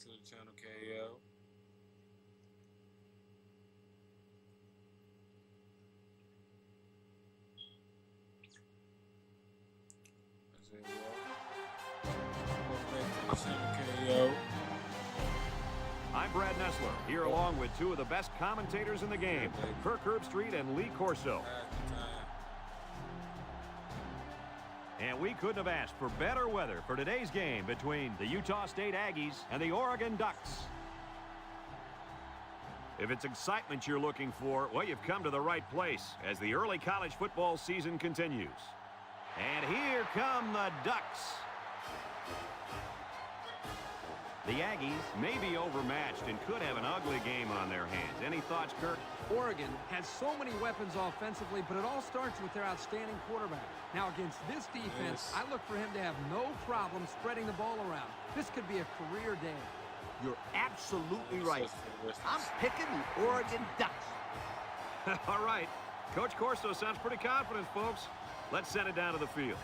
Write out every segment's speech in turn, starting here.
to the channel, KO. I'm Brad Nessler, here along with two of the best commentators in the game, Kirk Herbstreit and Lee Corso. And we couldn't have asked for better weather for today's game between the Utah State Aggies and the Oregon Ducks. If it's excitement you're looking for, well, you've come to the right place as the early college football season continues. And here come the Ducks. The Aggies may be overmatched and could have an ugly game on their hands. Any thoughts, Kirk? Oregon has so many weapons offensively, but it all starts with their outstanding quarterback. Now, against this defense, I look for him to have no problem spreading the ball around. This could be a career day. You're absolutely right. I'm picking the Oregon Ducks. All right. Coach Corso sounds pretty confident, folks. Let's send it down to the field.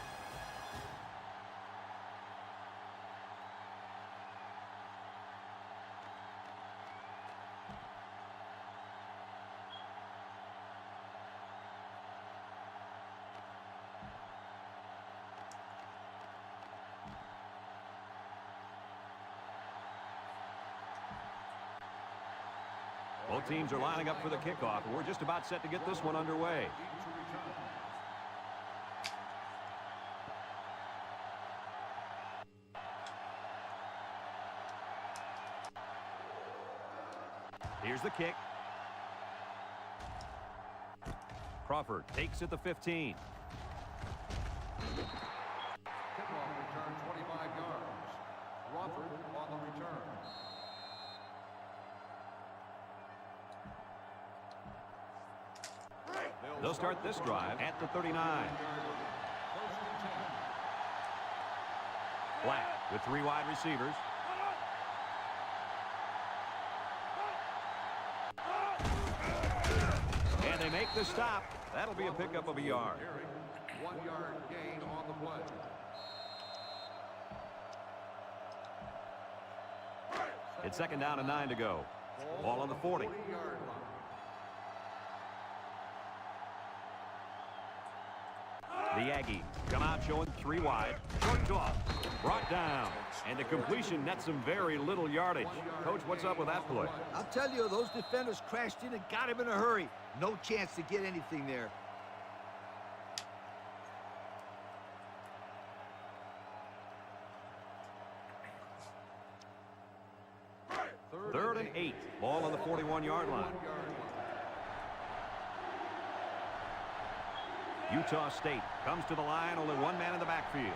Both teams are lining up for the kickoff, and we're just about set to get this one underway. Here's the kick. Crawford takes it the 15. Kickoff return 25 yards. Crawford on the return. They'll start this drive at the 39. Black with three wide receivers. And they make the stop. That'll be a pickup of a yard. 1 yard gain on the play. It's second down and 9 to go. Ball on the 40. 40-yard line. The Aggies come out showing three wide. Short toss. Brought down. And the completion nets some very little yardage. Coach, what's up with that play? I'll tell you, those defenders crashed in and got him in a hurry. No chance to get anything there. Third and 8. Ball on the 41-yard line. Utah State comes to the line, only one man in the backfield.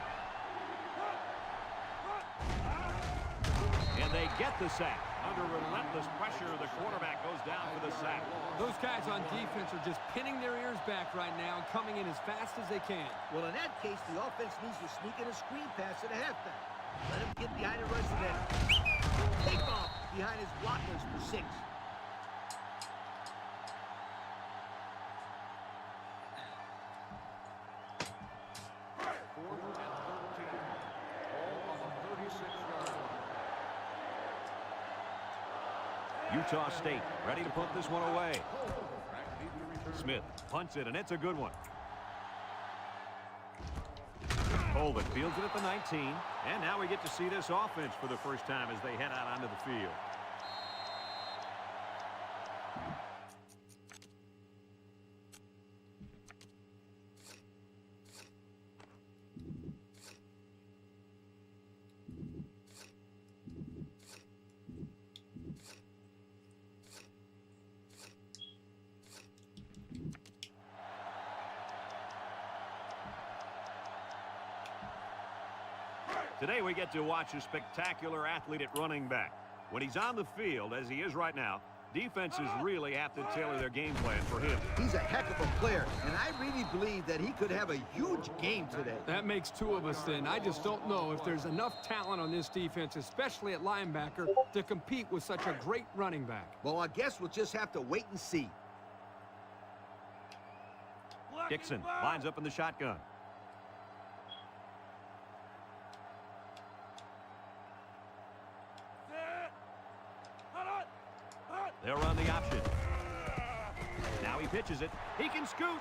And they get the sack. Under relentless pressure, the quarterback goes down for the sack. Those guys on defense are just pinning their ears back right now and coming in as fast as they can. Well, in that case, the offense needs to sneak in a screen pass at a halfback. Let him get behind and rush and then take off behind his blockers for 6. Utah State ready to put this one away. Smith punts it, and it's a good one. Colvin fields it at the 19, and now we get to see this offense for the first time as they head out onto the field. Today we get to watch a spectacular athlete at running back. When he's on the field, as he is right now, defenses really have to tailor their game plan for him. He's a heck of a player, and I really believe that he could have a huge game today. That makes two of us then. I just don't know if there's enough talent on this defense, especially at linebacker, to compete with such a great running back. Well, I guess we'll just have to wait and see. Dixon lines up in the shotgun. They'll run the option. Now he pitches it. He can scoot.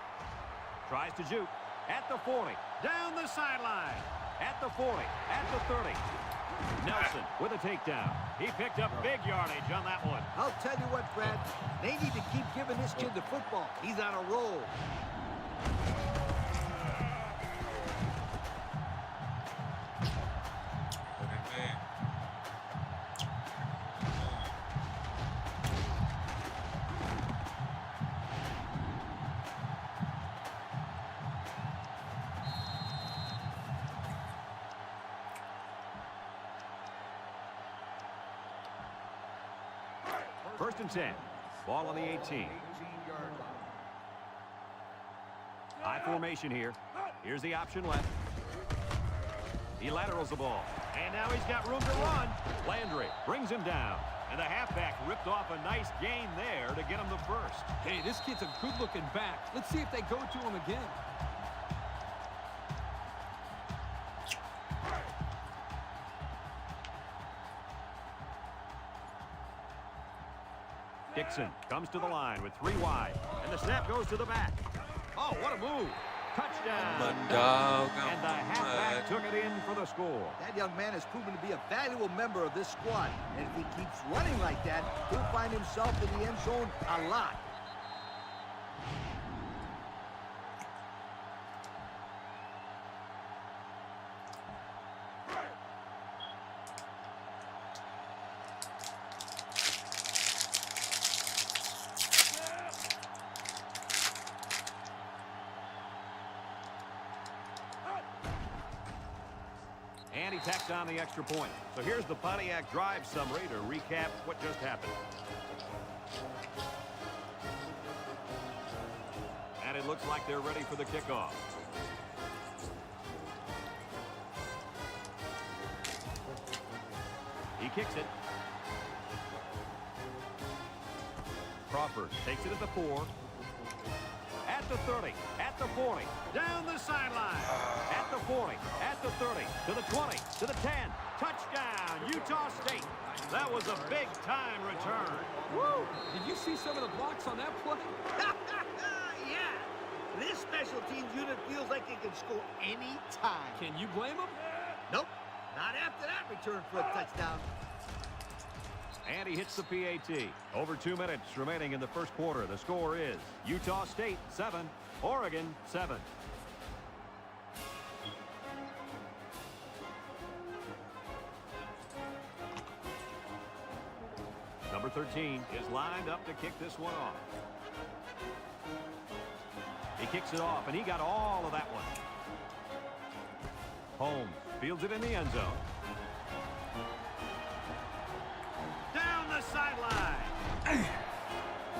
Tries to juke. At the 40. Down the sideline. At the 40. At the 30. Nelson with a takedown. He picked up big yardage on that one. I'll tell you what, Brad. They need to keep giving this kid the football. He's on a roll. First and 10. Ball on the 18. 18-yard line. High formation here. Here's the option left. He laterals the ball. And now he's got room to run. Landry brings him down. And the halfback ripped off a nice gain there to get him the first. Hey, this kid's a good-looking back. Let's see if they go to him again. Dixon comes to the line with 3 wide. And the snap goes to the back. Oh, what a move. Touchdown. And the halfback took it in for the score. That young man has proven to be a valuable member of this squad. And if he keeps running like that, he'll find himself in the end zone a lot. And he tacks on the extra point. So here's the Pontiac drive summary to recap what just happened. And it looks like they're ready for the kickoff. He kicks it. Crawford takes it at the 4. At the 30, at the 40, down the sideline, at the 40, at the 30, to the 20, to the 10, touchdown, Utah State. That was a big-time return. Woo! Did you see some of the blocks on that play? Yeah. This special teams unit feels like it can score any time. Can you blame them? Nope. Not after that return for a touchdown. And he hits the PAT. Over 2 minutes remaining in the first quarter. The score is Utah State 7, Oregon 7. Number 13 is lined up to kick this one off. He kicks it off, and he got all of that one. Holmes fields it in the end zone. Down the sideline.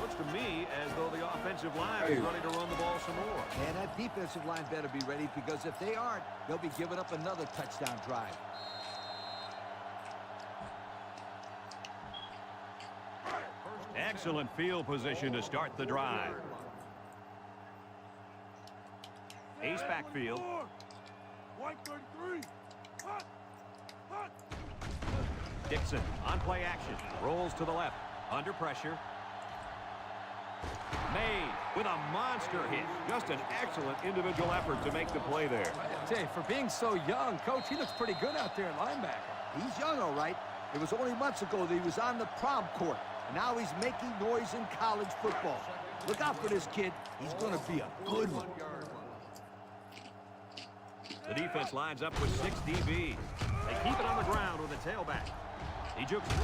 Looks to me as though the offensive line is ready to run the ball some more. And that defensive line better be ready, because if they aren't, they'll be giving up another touchdown drive. Excellent field position to start the drive. Ace backfield. 133. Dixon on play action. Rolls to the left. Under pressure. Made with a monster hit. Just an excellent individual effort to make the play there. Hey, for being so young, Coach, he looks pretty good out there at linebacker. He's young, all right. It was only months ago that he was on the prom court. And now he's making noise in college football. Look out for this kid. He's going to be a good one. The defense lines up with 6 DBs. They keep it on the ground with a tailback. He jukes it.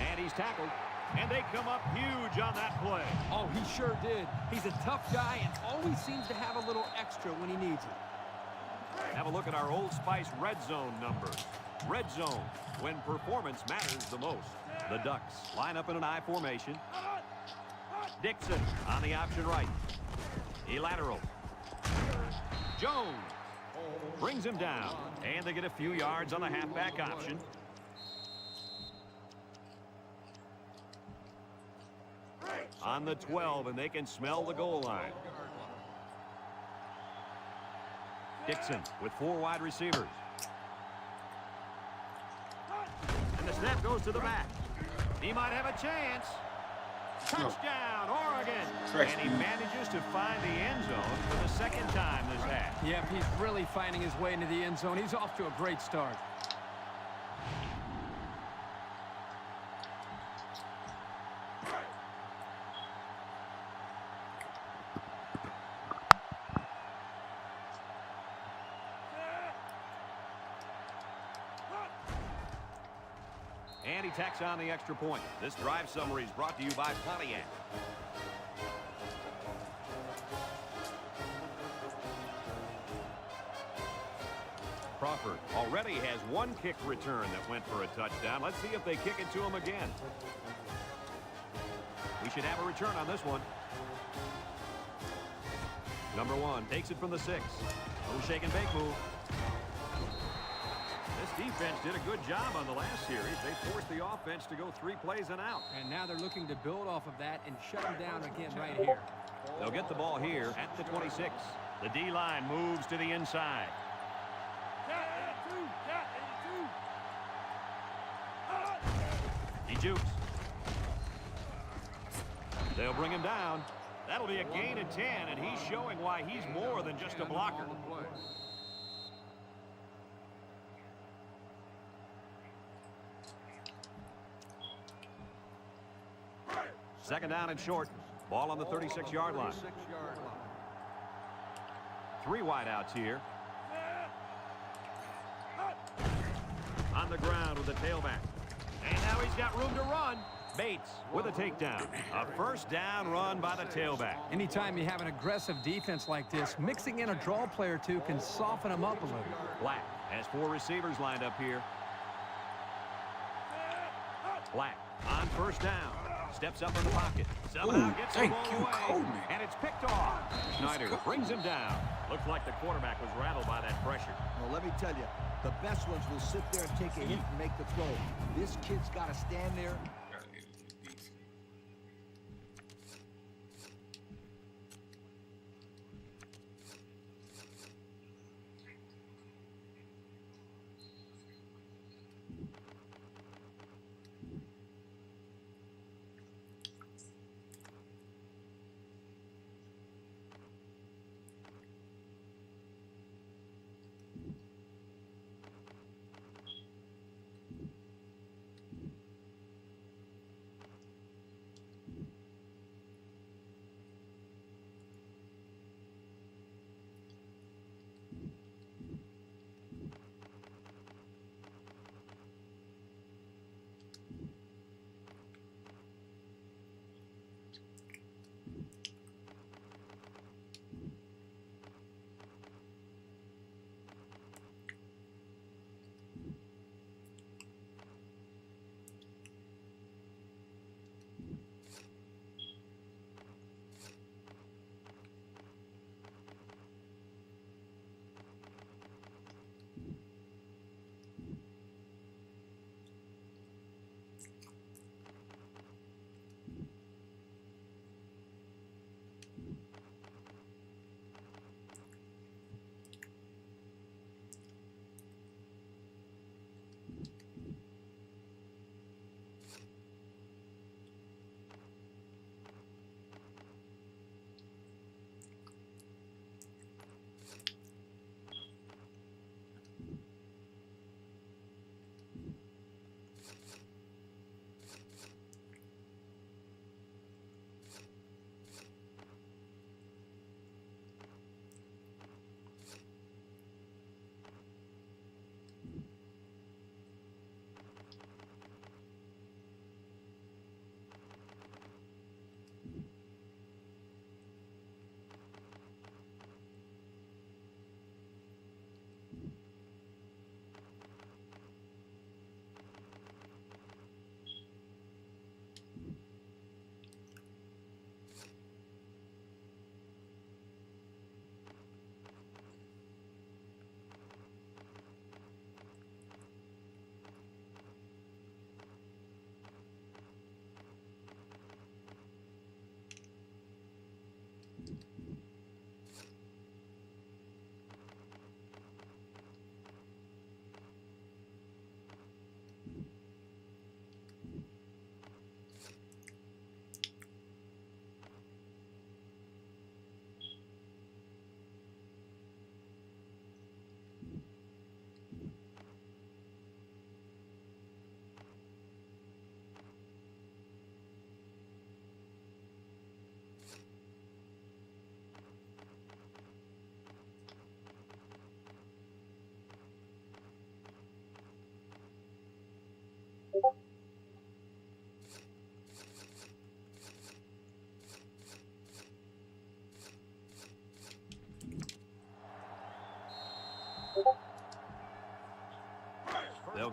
And he's tackled. And they come up huge on that play. Oh, he sure did. He's a tough guy and always seems to have a little extra when he needs it. Have a look at our Old Spice red zone numbers. Red zone, when performance matters the most. The Ducks line up in an I formation. Dixon on the option right. He lateral. Jones brings him down. And they get a few yards on the halfback option. On the 12, and they can smell the goal line. Dixon with 4 wide receivers. And the snap goes to the back. He might have a chance. Touchdown, Oregon. Correct. And he manages to find the end zone for the second time this half. Yep, he's really finding his way into the end zone. He's off to a great start. And he tacks on the extra point. This drive summary is brought to you by Pontiac. Crawford already has one kick return that went for a touchdown. Let's see if they kick it to him again. We should have a return on this one. Number 1 takes it from the 6. Little shake and bake move. This defense did a good job on the last series. They forced the offense to go 3 plays and out. And now they're looking to build off of that and shut him down again right here. They'll get the ball here at the 26. The D-line moves to the inside. He jukes. They'll bring him down. That'll be a gain of 10, and he's showing why he's more than just a blocker. Second down and short. Ball on the 36-yard line. 3 wideouts here. On the ground with the tailback. And now he's got room to run. Bates with a takedown. A first down run by the tailback. Anytime you have an aggressive defense like this, mixing in a draw play or two can soften them up a little. Black has 4 receivers lined up here. Black on first down. Steps up in the pocket. Somehow gets the ball away. And it's picked off. Schneider brings him down. Looks like the quarterback was rattled by that pressure. Well, let me tell you, the best ones will sit there and take a hit and make the throw. This kid's got to stand there.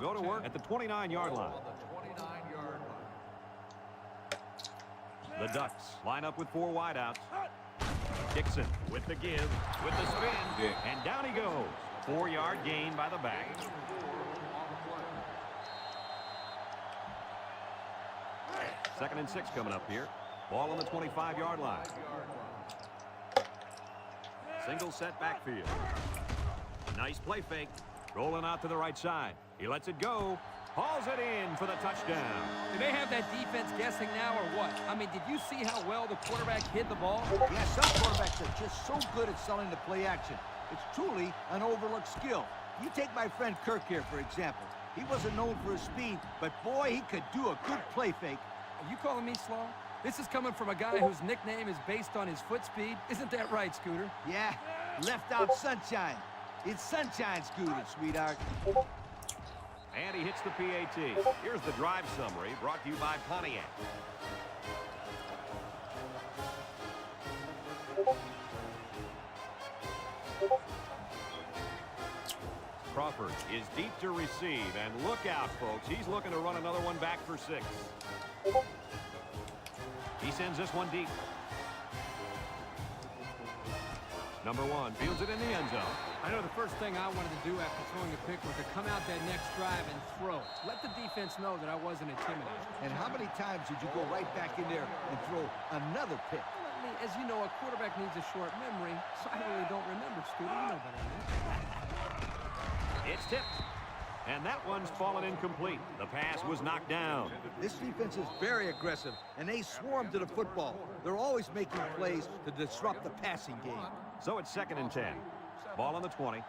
go to work at the 29-yard line. On the 29-yard line. The Ducks line up with 4 wideouts. Dixon with the give, with the spin, Yeah. and down he goes. 4-yard gain by the back. Second and 6 coming up here. Ball on the 25-yard line. Single set backfield. Nice play fake. Rolling out to the right side. He lets it go. Hauls it in for the touchdown. Do they have that defense guessing now or what? I mean, did you see how well the quarterback hid the ball? Yeah, some quarterbacks are just so good at selling the play action. It's truly an overlooked skill. You take my friend Kirk here, for example. He wasn't known for his speed, but boy, he could do a good play fake. Are you calling me slow? This is coming from a guy whose nickname is based on his foot speed. Isn't that right, Scooter? Yeah, left out sunshine. It's sunshine, Scooter, sweetheart. And he hits the PAT. Here's the drive summary brought to you by Pontiac. Crawford is deep to receive, and look out, folks. He's looking to run another one back for 6. He sends this one deep. Number 1 fields it in the end zone. I know the first thing I wanted to do after throwing a pick was to come out that next drive and throw. Let the defense know that I wasn't intimidated. And how many times did you go right back in there and throw another pick? I mean, as you know, a quarterback needs a short memory, so I really don't remember, Scooter. You know better than that. It's tipped. And that one's fallen incomplete. The pass was knocked down. This defense is very aggressive, and they swarm to the football. They're always making plays to disrupt the passing game. So it's 2nd and 10. Ball on the 20.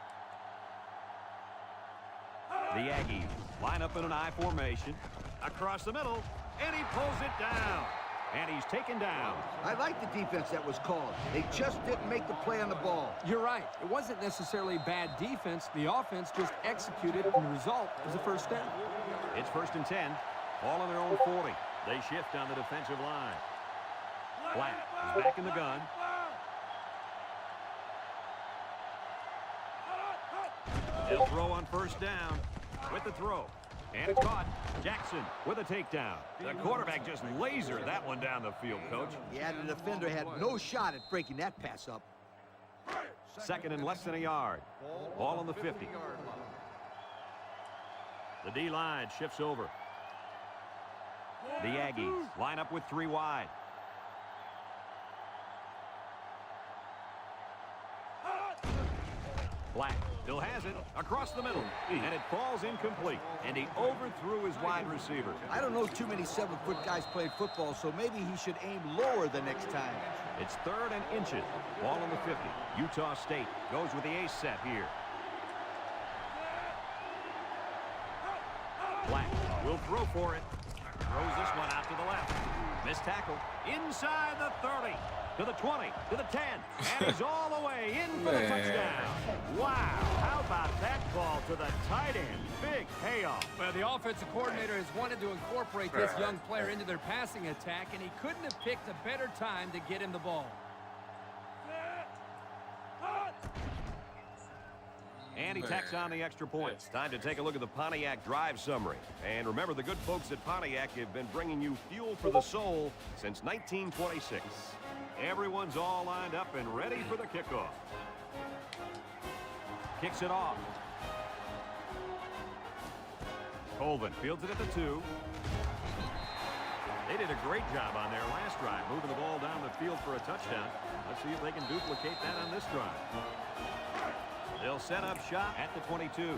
The Aggies line up in an I formation. Across the middle, and he pulls it down. And he's taken down. I like the defense that was called. They just didn't make the play on the ball. You're right. It wasn't necessarily bad defense. The offense just executed, and the result was a first down. It's 1st and 10. Ball on their own 40. They shift on the defensive line. Black is back in the gun. They'll throw on 1st down with the throw. And it's caught. Jackson with a takedown. The quarterback just lasered that one down the field, Coach. Yeah, the defender had no shot at breaking that pass up. 2nd and less than a yard. Ball on the 50. The D-line shifts over. The Aggies line up with 3 wide. Black still has it across the middle, and it falls incomplete, and he overthrew his wide receiver. I don't know too many 7-foot guys playing football, so maybe he should aim lower the next time. It's 3rd and inches. Ball on the 50. Utah State goes with the ace set here. Black will throw for it. Throws this one out to the left. Missed tackle inside the 30. To the 20, to the 10, and he's all the way in for the touchdown. Wow, how about that ball to the tight end? Big payoff. Well, the offensive coordinator has wanted to incorporate this young player into their passing attack, and he couldn't have picked a better time to get him the ball. And he tacks on the extra point. It's time to take a look at the Pontiac drive summary. And remember, the good folks at Pontiac have been bringing you fuel for the soul since 1926. Everyone's all lined up and ready for the kickoff. Kicks it off. Colvin fields it at the 2. They did a great job on their last drive, moving the ball down the field for a touchdown. Let's see if they can duplicate that on this drive. They'll set up shop at the 22.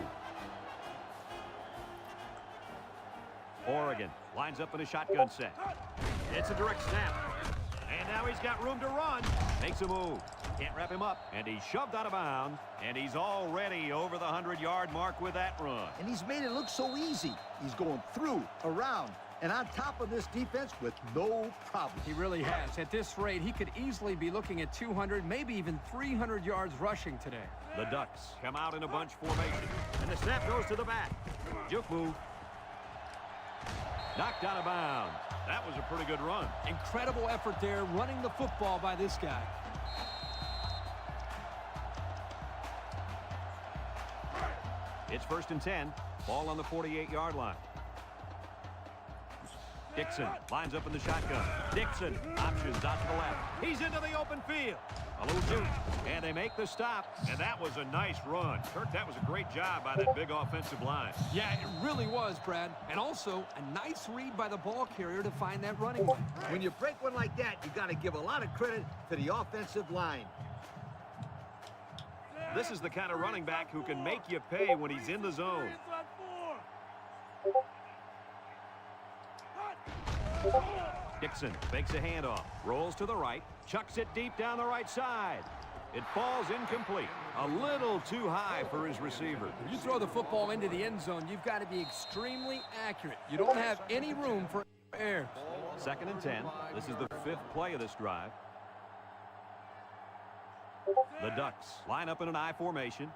Oregon lines up in a shotgun set. It's a direct snap. And now he's got room to run. Makes a move. Can't wrap him up. And he's shoved out of bounds. And he's already over the 100-yard mark with that run. And he's made it look so easy. He's going through, around, and on top of this defense with no problem. He really has. At this rate, he could easily be looking at 200, maybe even 300 yards rushing today. The Ducks come out in a bunch formation. And the snap goes to the back. Juke move. Knocked out of bounds. That was a pretty good run. Incredible effort there, running the football by this guy. It's 1st and 10. Ball on the 48-yard line. Dixon lines up in the shotgun. Dixon options out to the left. He's into the open field. A little juke, and they make the stop. And that was a nice run. Kirk, that was a great job by that big offensive line. Yeah, it really was, Brad. And also a nice read by the ball carrier to find that running lane. When you break one like that, you got to give a lot of credit to the offensive line. This is the kind of running back who can make you pay when he's in the zone. Dixon fakes a handoff, rolls to the right, chucks it deep down the right side. It falls incomplete. A little too high for his receiver. When you throw the football into the end zone, you've got to be extremely accurate. You don't have any room for errors. 2nd and 10. This is the 5th play of this drive. The Ducks line up in an I formation.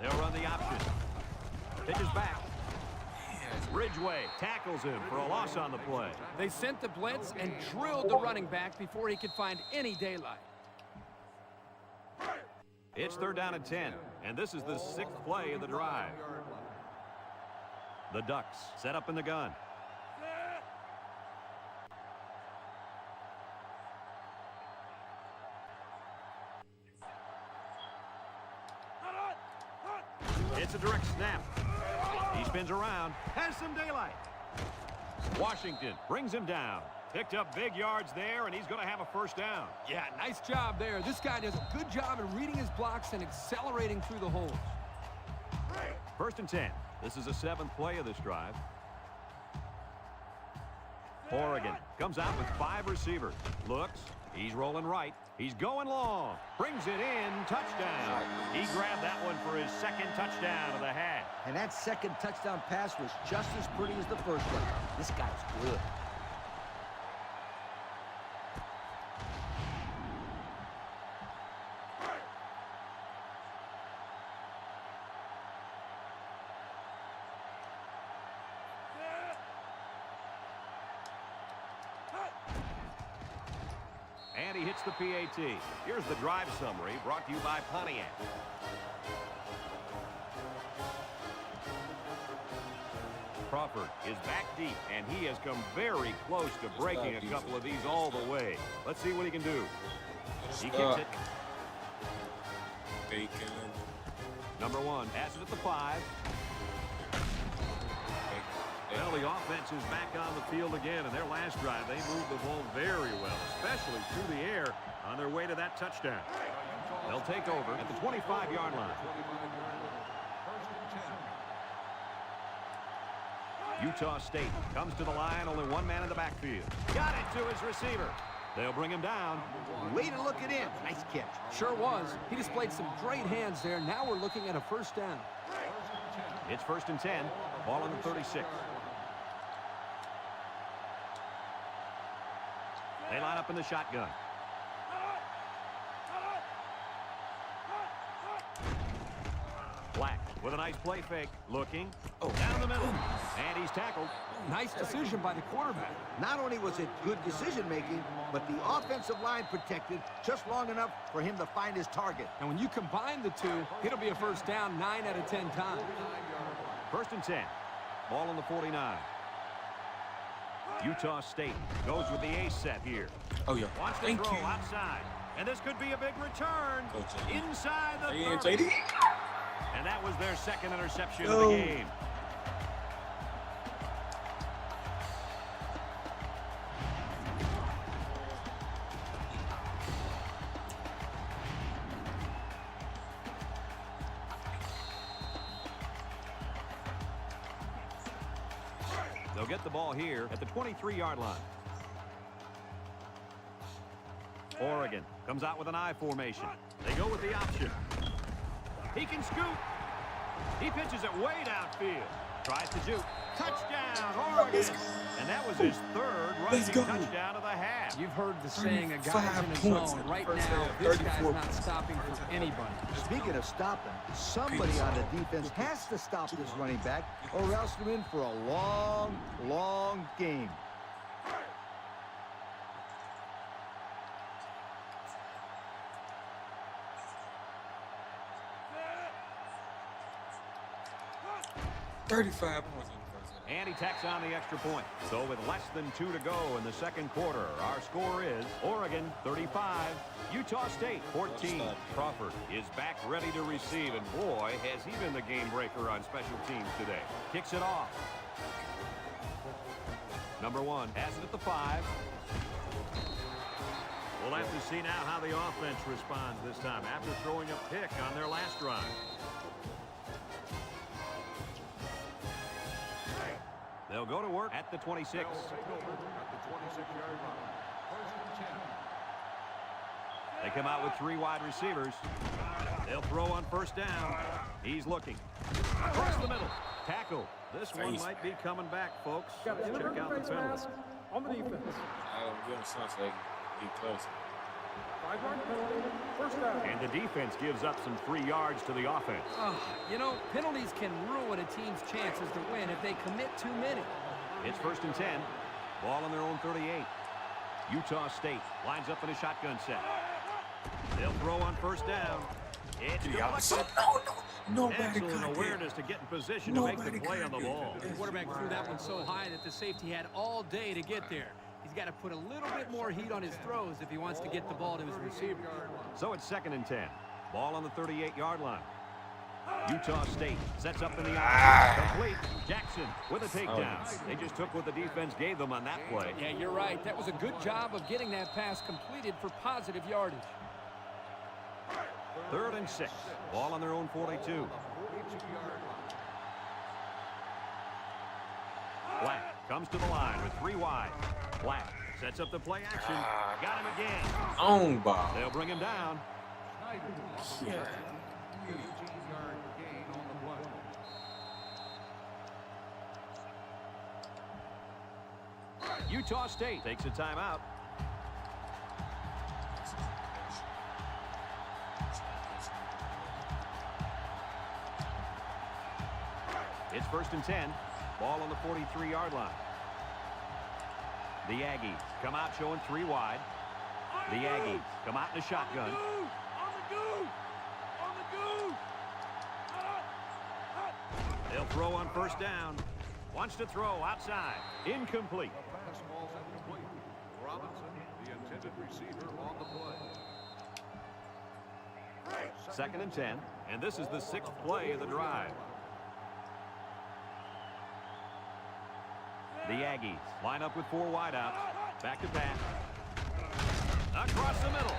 They'll run the option. Pitches back. Ridgeway tackles him for a loss on the play. They sent the blitz and drilled the running back before he could find any daylight. It's 3rd down and 10, and this is the 6th play of the drive. The Ducks set up in the gun. It's a direct snap. He spins around, has some daylight. Washington brings him down. Picked up big yards there, and he's going to have a 1st down. Yeah, nice job there. This guy does a good job of reading his blocks and accelerating through the holes. 1st and 10. This is the 7th play of this drive. Oregon comes out with 5 receivers. Looks. He's rolling right. He's going long. Brings it in. Touchdown. He grabbed that one for his 2nd touchdown of the half. And that 2nd touchdown pass was just as pretty as the 1st one. This guy's good. And he hits the PAT. Here's the drive summary brought to you by Pontiac. Crawford is back deep, and he has come very close to breaking a couple of these all the way. Let's see what he can do. He kicks it. Bacon. Number 1 has it at the 5. Well, the offense is back on the field again. In their last drive, they moved the ball very well, especially through the air on their way to that touchdown. They'll take over at the 25-yard line. Utah State comes to the line, only 1 man in the backfield. Got it to his receiver. They'll bring him down. Way to look it in. Nice catch. Sure was. He displayed some great hands there. Now we're looking at a 1st down. It's 1st and 10. Ball on the 36. They line up in the shotgun. Black with a nice play fake. Looking. Down the middle. And he's tackled. Nice decision by the quarterback. Not only was it good decision-making, but the offensive line protected just long enough for him to find his target. And when you combine the two, it'll be a 1st down 9 out of 10 times. 1st and 10. Ball on the 49. Utah State goes with the ace set here. Oh, yeah. Wants to Thank throw you. outside. And this could be a big return. Go, JD. Inside the Yeah, 30. JD. And that was their 2nd interception of the game. They'll get the ball here at the 23-yard line. Oregon comes out with an I formation. They go with the option. He can scoot. He pitches it way downfield. Tries to juke. Touchdown, Oregon. And that was his 3rd rushing touchdown of the half. You've heard the saying, a guy's 5 in his points zone. in the Right first now, half, this guy's 34 not points. stopping for anybody. Speaking of stopping, somebody on the defense has to stop this running back, or else they're in for a long, long game. 35 points in the first half. And he tacks on the extra point. So with less than 2 to go in the second quarter, our score is Oregon 35, Utah State 14. Crawford is back ready to receive, and boy, has he been the game breaker on special teams today. Kicks it off. Number 1 has it at the 5. We'll have to see now how the offense responds this time after throwing a pick on their last drive. They'll go to work at the 26. They'll take over at the 26-yard line. First and 10. They come out with 3 wide receivers. They'll throw on first down. He's looking. Across the middle. Tackle. This one might be coming back, folks. Let's check out the penalty. On the defense. I'll give them something so they can get closer. 5-yard penalty. First down. And the defense gives up some free yards to the offense. You know, penalties can ruin a team's chances to win if they commit too many. It's first and 10. Ball on their own 38. Utah State lines up in a shotgun set. They'll throw on first down. It's deflected. Nobody Excellent got awareness to get in position to make the play on the ball. The quarterback threw that one so high that the safety had all day to get there. He's got to put a little bit more heat on his throws if he wants to get the ball to his receiver. So it's second and 10. Ball on the 38-yard line. Utah State sets up in the eye. Complete. Jackson with a takedown. They just took what the defense gave them on that play. Yeah, you're right. That was a good job of getting that pass completed for positive yardage. Third and 6. Ball on their own 42. Black comes to the line with 3 wide. Black sets up the play action. Got him again. On ball. They'll bring him down. Yeah. 18-yard gain on the play. Utah State takes a timeout. It's first and 10. Ball on the 43-yard line. The Aggies come out showing 3 wide. The Aggies come out in a shotgun. They'll throw on first down. Wants to throw outside. Incomplete. The pass ball's incomplete. Robinson, the intended receiver, on the play. Second and 10. And this is the 6th play of the drive. The Aggies line up with 4 wideouts. Back to pass. Across the middle.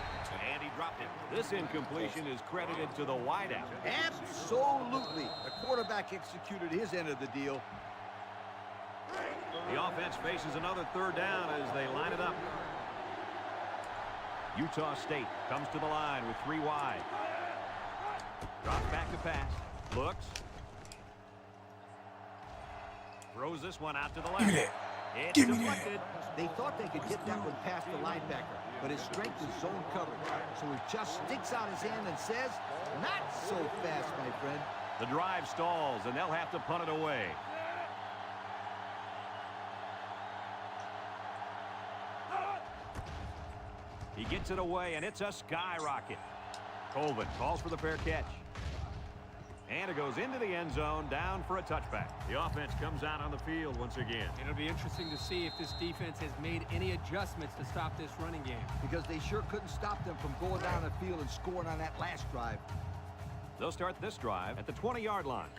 And he dropped it. This incompletion is credited to the wideout. Absolutely. The quarterback executed his end of the deal. The offense faces another 3rd down as they line it up. Utah State comes to the line with 3 wide. Drops back to pass. Looks. Throws this one out to the left. It's deflected. They thought they could get that one past the linebacker, but his strength is zone coverage. So he just sticks out his hand and says, not so fast, my friend. The drive stalls, and they'll have to punt it away. He gets it away, and it's a skyrocket. Colvin calls for the fair catch. And it goes into the end zone, down for a touchback. The offense comes out on the field once again. It'll be interesting to see if this defense has made any adjustments to stop this running game. Because they sure couldn't stop them from going down the field and scoring on that last drive. They'll start this drive at the 20-yard line.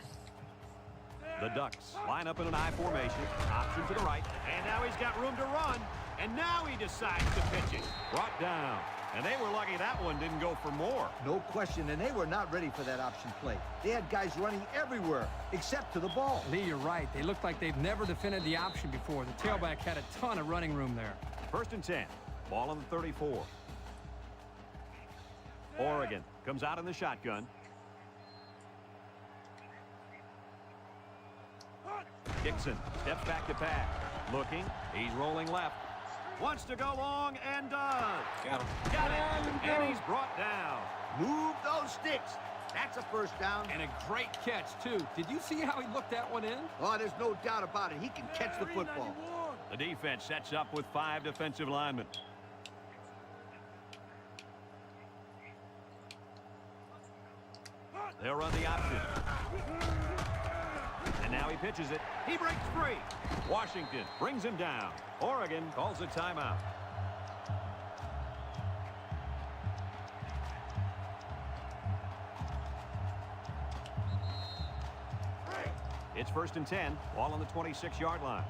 The Ducks line up in an I formation. Option to the right. And now he's got room to run. And now he decides to pitch it. Brought down. And they were lucky that one didn't go for more. No question, and they were not ready for that option play. They had guys running everywhere, except to the ball. Lee, you're right. They look like they've never defended the option before. The tailback had a ton of running room there. First and 10. Ball on the 34. Oregon comes out in the shotgun. Dixon steps back to pass. Looking. He's rolling left. Wants to go long and does. Got him. Got it. And he's brought down. Move those sticks. That's a first down. And a great catch, too. Did you see how he looked that one in? Oh, there's no doubt about it. He can catch the football. The defense sets up with 5 defensive linemen. They'll run the option. And now he pitches it. He breaks free. Washington brings him down. Oregon calls a timeout. It's 1st and 10. Ball on the 26-yard line.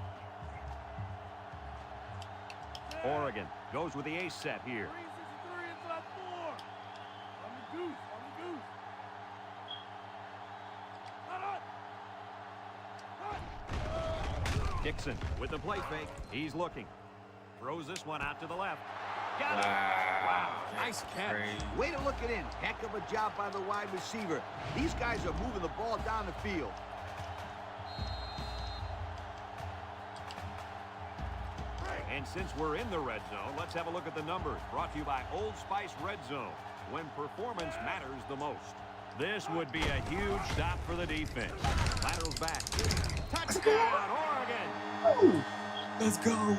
Oregon goes with the ace set here. 363 inside 4. On the goose. On the goose. Dixon with the play fake. He's looking. Throws this one out to the left. Got it. Wow. Nice catch. Crazy. Way to look it in. Heck of a job by the wide receiver. These guys are moving the ball down the field. And since we're in the red zone, let's have a look at the numbers. Brought to you by Old Spice Red Zone, when performance matters the most. This would be a huge stop for the defense. Laterals back. Touchdown, Oregon! Let's go.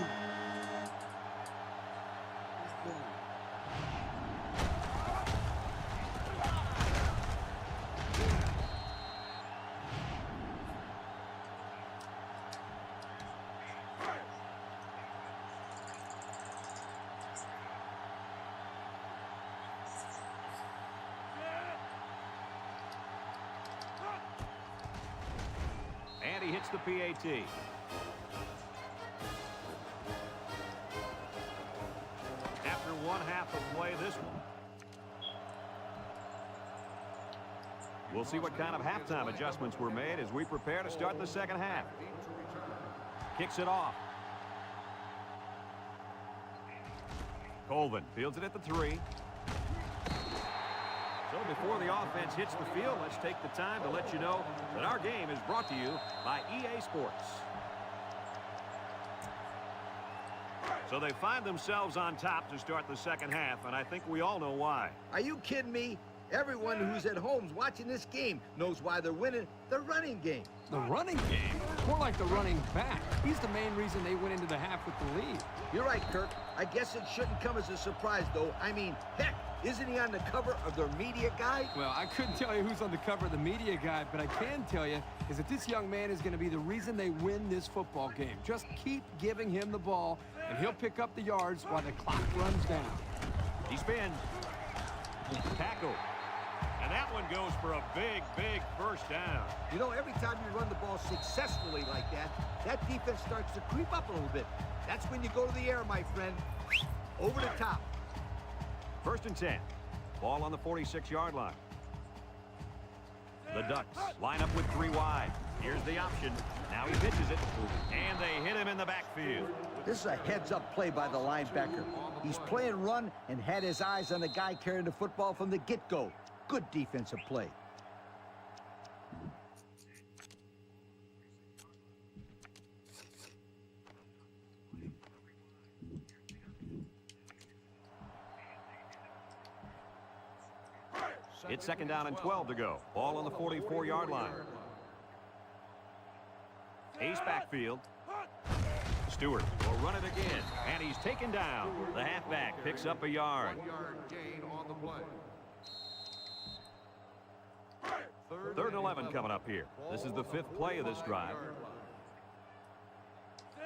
And he hits the PAT. After one half of play, this one. We'll see what kind of halftime adjustments were made as we prepare to start the second half. Kicks it off. Colvin fields it at the 3. So before the offense hits the field, let's take the time to let you know that our game is brought to you by EA Sports. So they find themselves on top to start the second half, and I think we all know why. Are you kidding me? Everyone who's at home watching this game knows why they're winning the running game. The running game? More like the running back. He's the main reason they went into the half with the lead. You're right, Kirk. I guess it shouldn't come as a surprise, though. I mean, heck, isn't he on the cover of their media guide? Well, I couldn't tell you who's on the cover of the media guide, but I can tell you is that this young man is going to be the reason they win this football game. Just keep giving him the ball, and he'll pick up the yards while the clock runs down. He spins. Tackle. And that one goes for a big, big first down. You know, every time you run the ball successfully like that, that defense starts to creep up a little bit. That's when you go to the air, my friend. Over the top. 1st and 10. Ball on the 46-yard line. The Ducks line up with 3 wide. Here's the option. Now he pitches it. And they hit him in the backfield. This is a heads-up play by the linebacker. He's playing run and had his eyes on the guy carrying the football from the get-go. Good defensive play. It's 2nd down and 12 to go. Ball on the 44-yard line. Ace backfield. Stewart will run it again, and he's taken down. The halfback picks up a yard. 1-yard gain on the play. 3rd and 11 coming up here. This is the 5th play of this drive.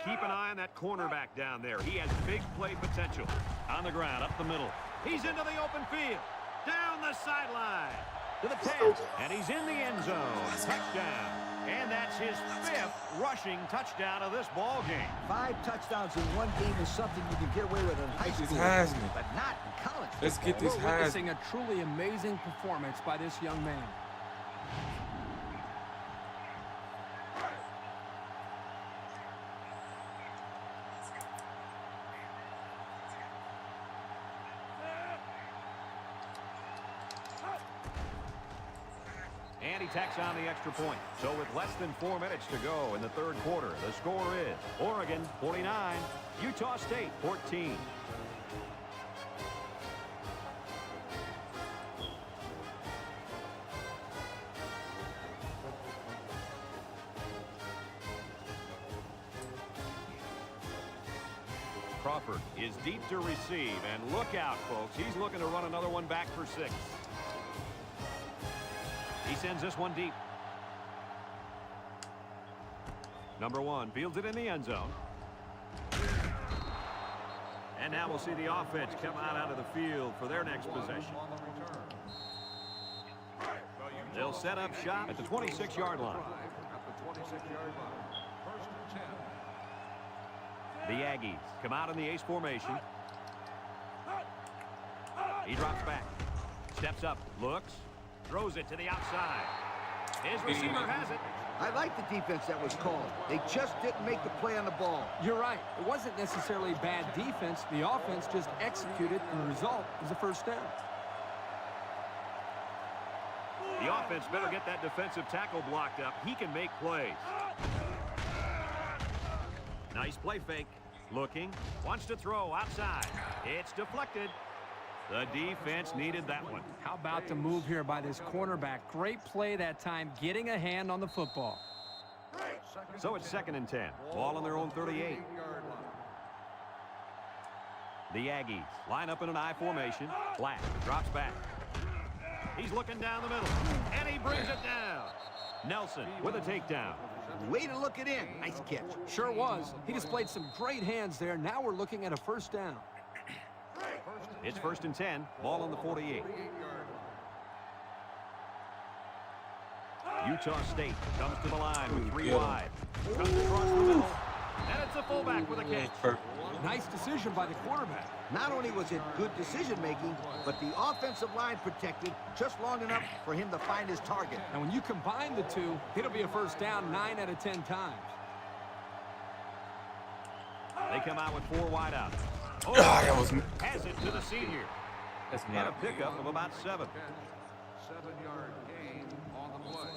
Keep an eye on that cornerback down there. He has big play potential. On the ground, up the middle. He's into the open field. Down the sideline. To the 10. And he's in the end zone. Touchdown. And that's his 5th rushing touchdown of this ball game. 5 touchdowns in one game is something you can get away with in high school, Heisman. but not in college. Let's get this We're witnessing Heisman. a truly amazing performance by this young man. And he tacks on the extra point. So with less than 4 minutes to go in the 3rd quarter, the score is Oregon 49, Utah State 14. Crawford is deep to receive, and look out, folks. He's looking to run another one back for 6. He sends this one deep. Number 1 fields it in the end zone. And now we'll see the offense come out of the field for their next possession. They'll set up shop at the 26-yard line. At the 26-yard line. First and 10. The Aggies come out in the ace formation. He drops back. Steps up. Looks. Throws it to the outside. His receiver has it. I like the defense that was called. They just didn't make the play on the ball. You're right. It wasn't necessarily bad defense. The offense just executed, and the result is a first down. The offense better get that defensive tackle blocked up. He can make plays. Nice play fake. Looking. Wants to throw outside. It's deflected. The defense needed that one. How about the move here by this cornerback? Great play that time, getting a hand on the football. So it's 2nd and 10. Ball on their own 38. The Aggies line up in an I formation. Black drops back. He's looking down the middle, and he brings it down. Nelson with a takedown. Way to look it in. Nice catch. Sure was. He displayed some great hands there. Now we're looking at a first down. It's 1st and 10. Ball on the 48. Utah State comes to the line with 3 wide. Comes across the middle, and it's a fullback with a catch. Nice decision by the quarterback. Not only was it good decision-making, but the offensive line protected just long enough for him to find his target. And when you combine the two, it'll be a first down 9 out of 10 times. They come out with 4 wide out. Oh, has it to the senior. And a pickup of about 7. 7-yard gain on the play.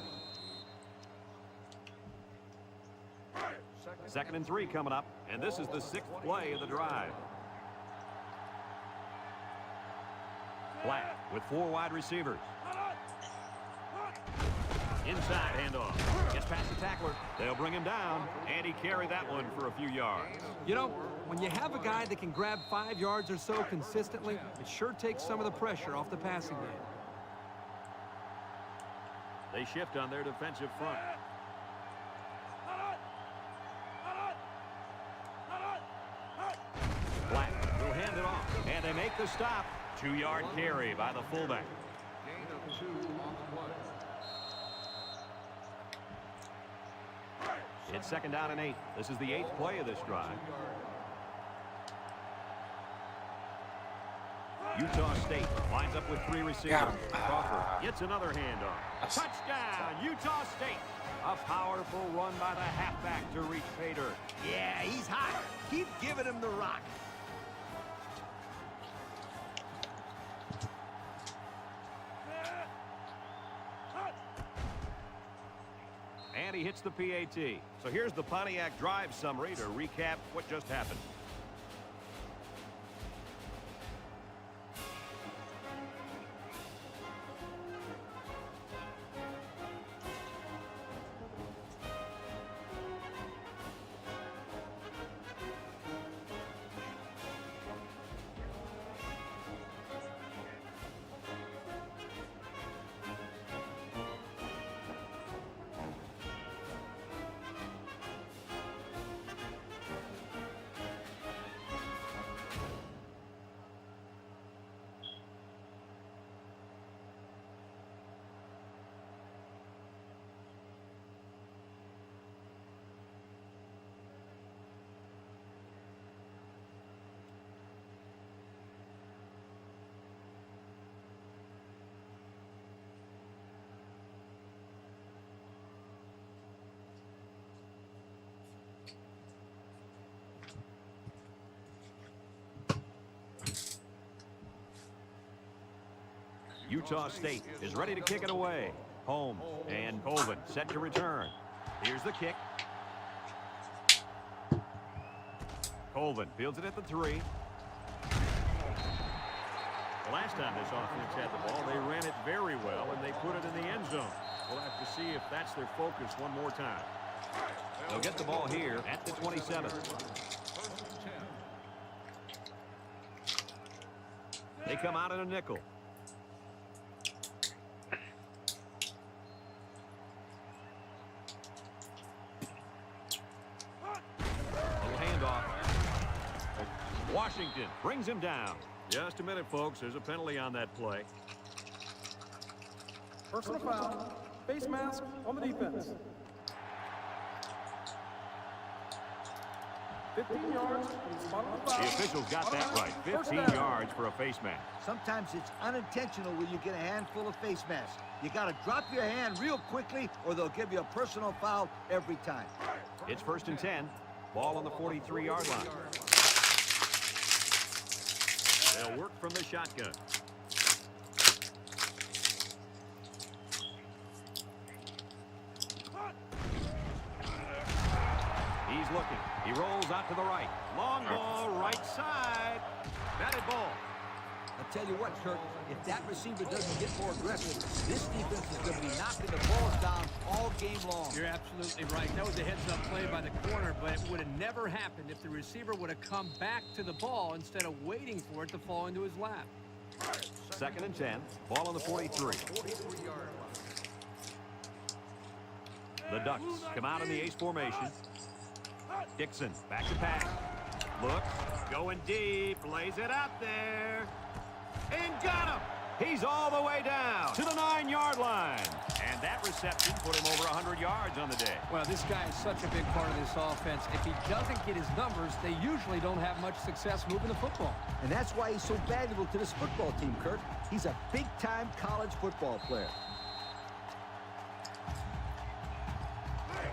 2nd and 3 coming up, and this is the 6th play of the drive. Black with 4 wide receivers. Inside handoff. Gets past the tackler. They'll bring him down, and he carried that one for a few yards. You know, when you have a guy that can grab 5 yards or so consistently, it sure takes some of the pressure off the passing game. They shift on their defensive front. Black will hand it off, and they make the stop. 2-yard carry by the fullback. Gain of 2 on the play. It's 2nd down and 8. This is the 8th play of this drive. Utah State lines up with 3 receivers. Crawford gets another handoff. Touchdown, Utah State. A powerful run by the halfback to reach pay dirt. Yeah, he's hot. Keep giving him the rock. And he hits the PAT. So here's the Pontiac drive summary to recap what just happened. Utah State is ready to kick it away. Holmes and Colvin set to return. Here's the kick. Colvin fields it at the 3. The last time this offense had the ball, they ran it very well, and they put it in the end zone. We'll have to see if that's their focus one more time. They'll get the ball here at the 27. They come out in a nickel. Washington brings him down. Just a minute, folks. There's a penalty on that play. Personal foul. Face mask on the defense. 15 yards. The officials got that right. 15 yards for a face mask. Sometimes it's unintentional when you get a handful of face masks. You got to drop your hand real quickly or they'll give you a personal foul every time. It's 1st and 10. Ball on the 43-yard line. They'll work from the shotgun. He's looking. He rolls out to the right. Long ball, right side. Batted ball. I'll tell you what, Kirk, if that receiver doesn't get more aggressive, this defense is going to be knocking the balls down all game long. You're absolutely right. That was a heads-up play by the corner, but it would have never happened if the receiver would have come back to the ball instead of waiting for it to fall into his lap. 2nd and 10. Ball on the 43. The Ducks come out in the ace formation. Dixon back to pass. Looks, going deep, lays it out there. And got him! He's all the way down to the 9-yard line. And that reception put him over 100 yards on the day. Well, this guy is such a big part of this offense. If he doesn't get his numbers, they usually don't have much success moving the football. And that's why he's so valuable to this football team, Kurt. He's a big-time college football player.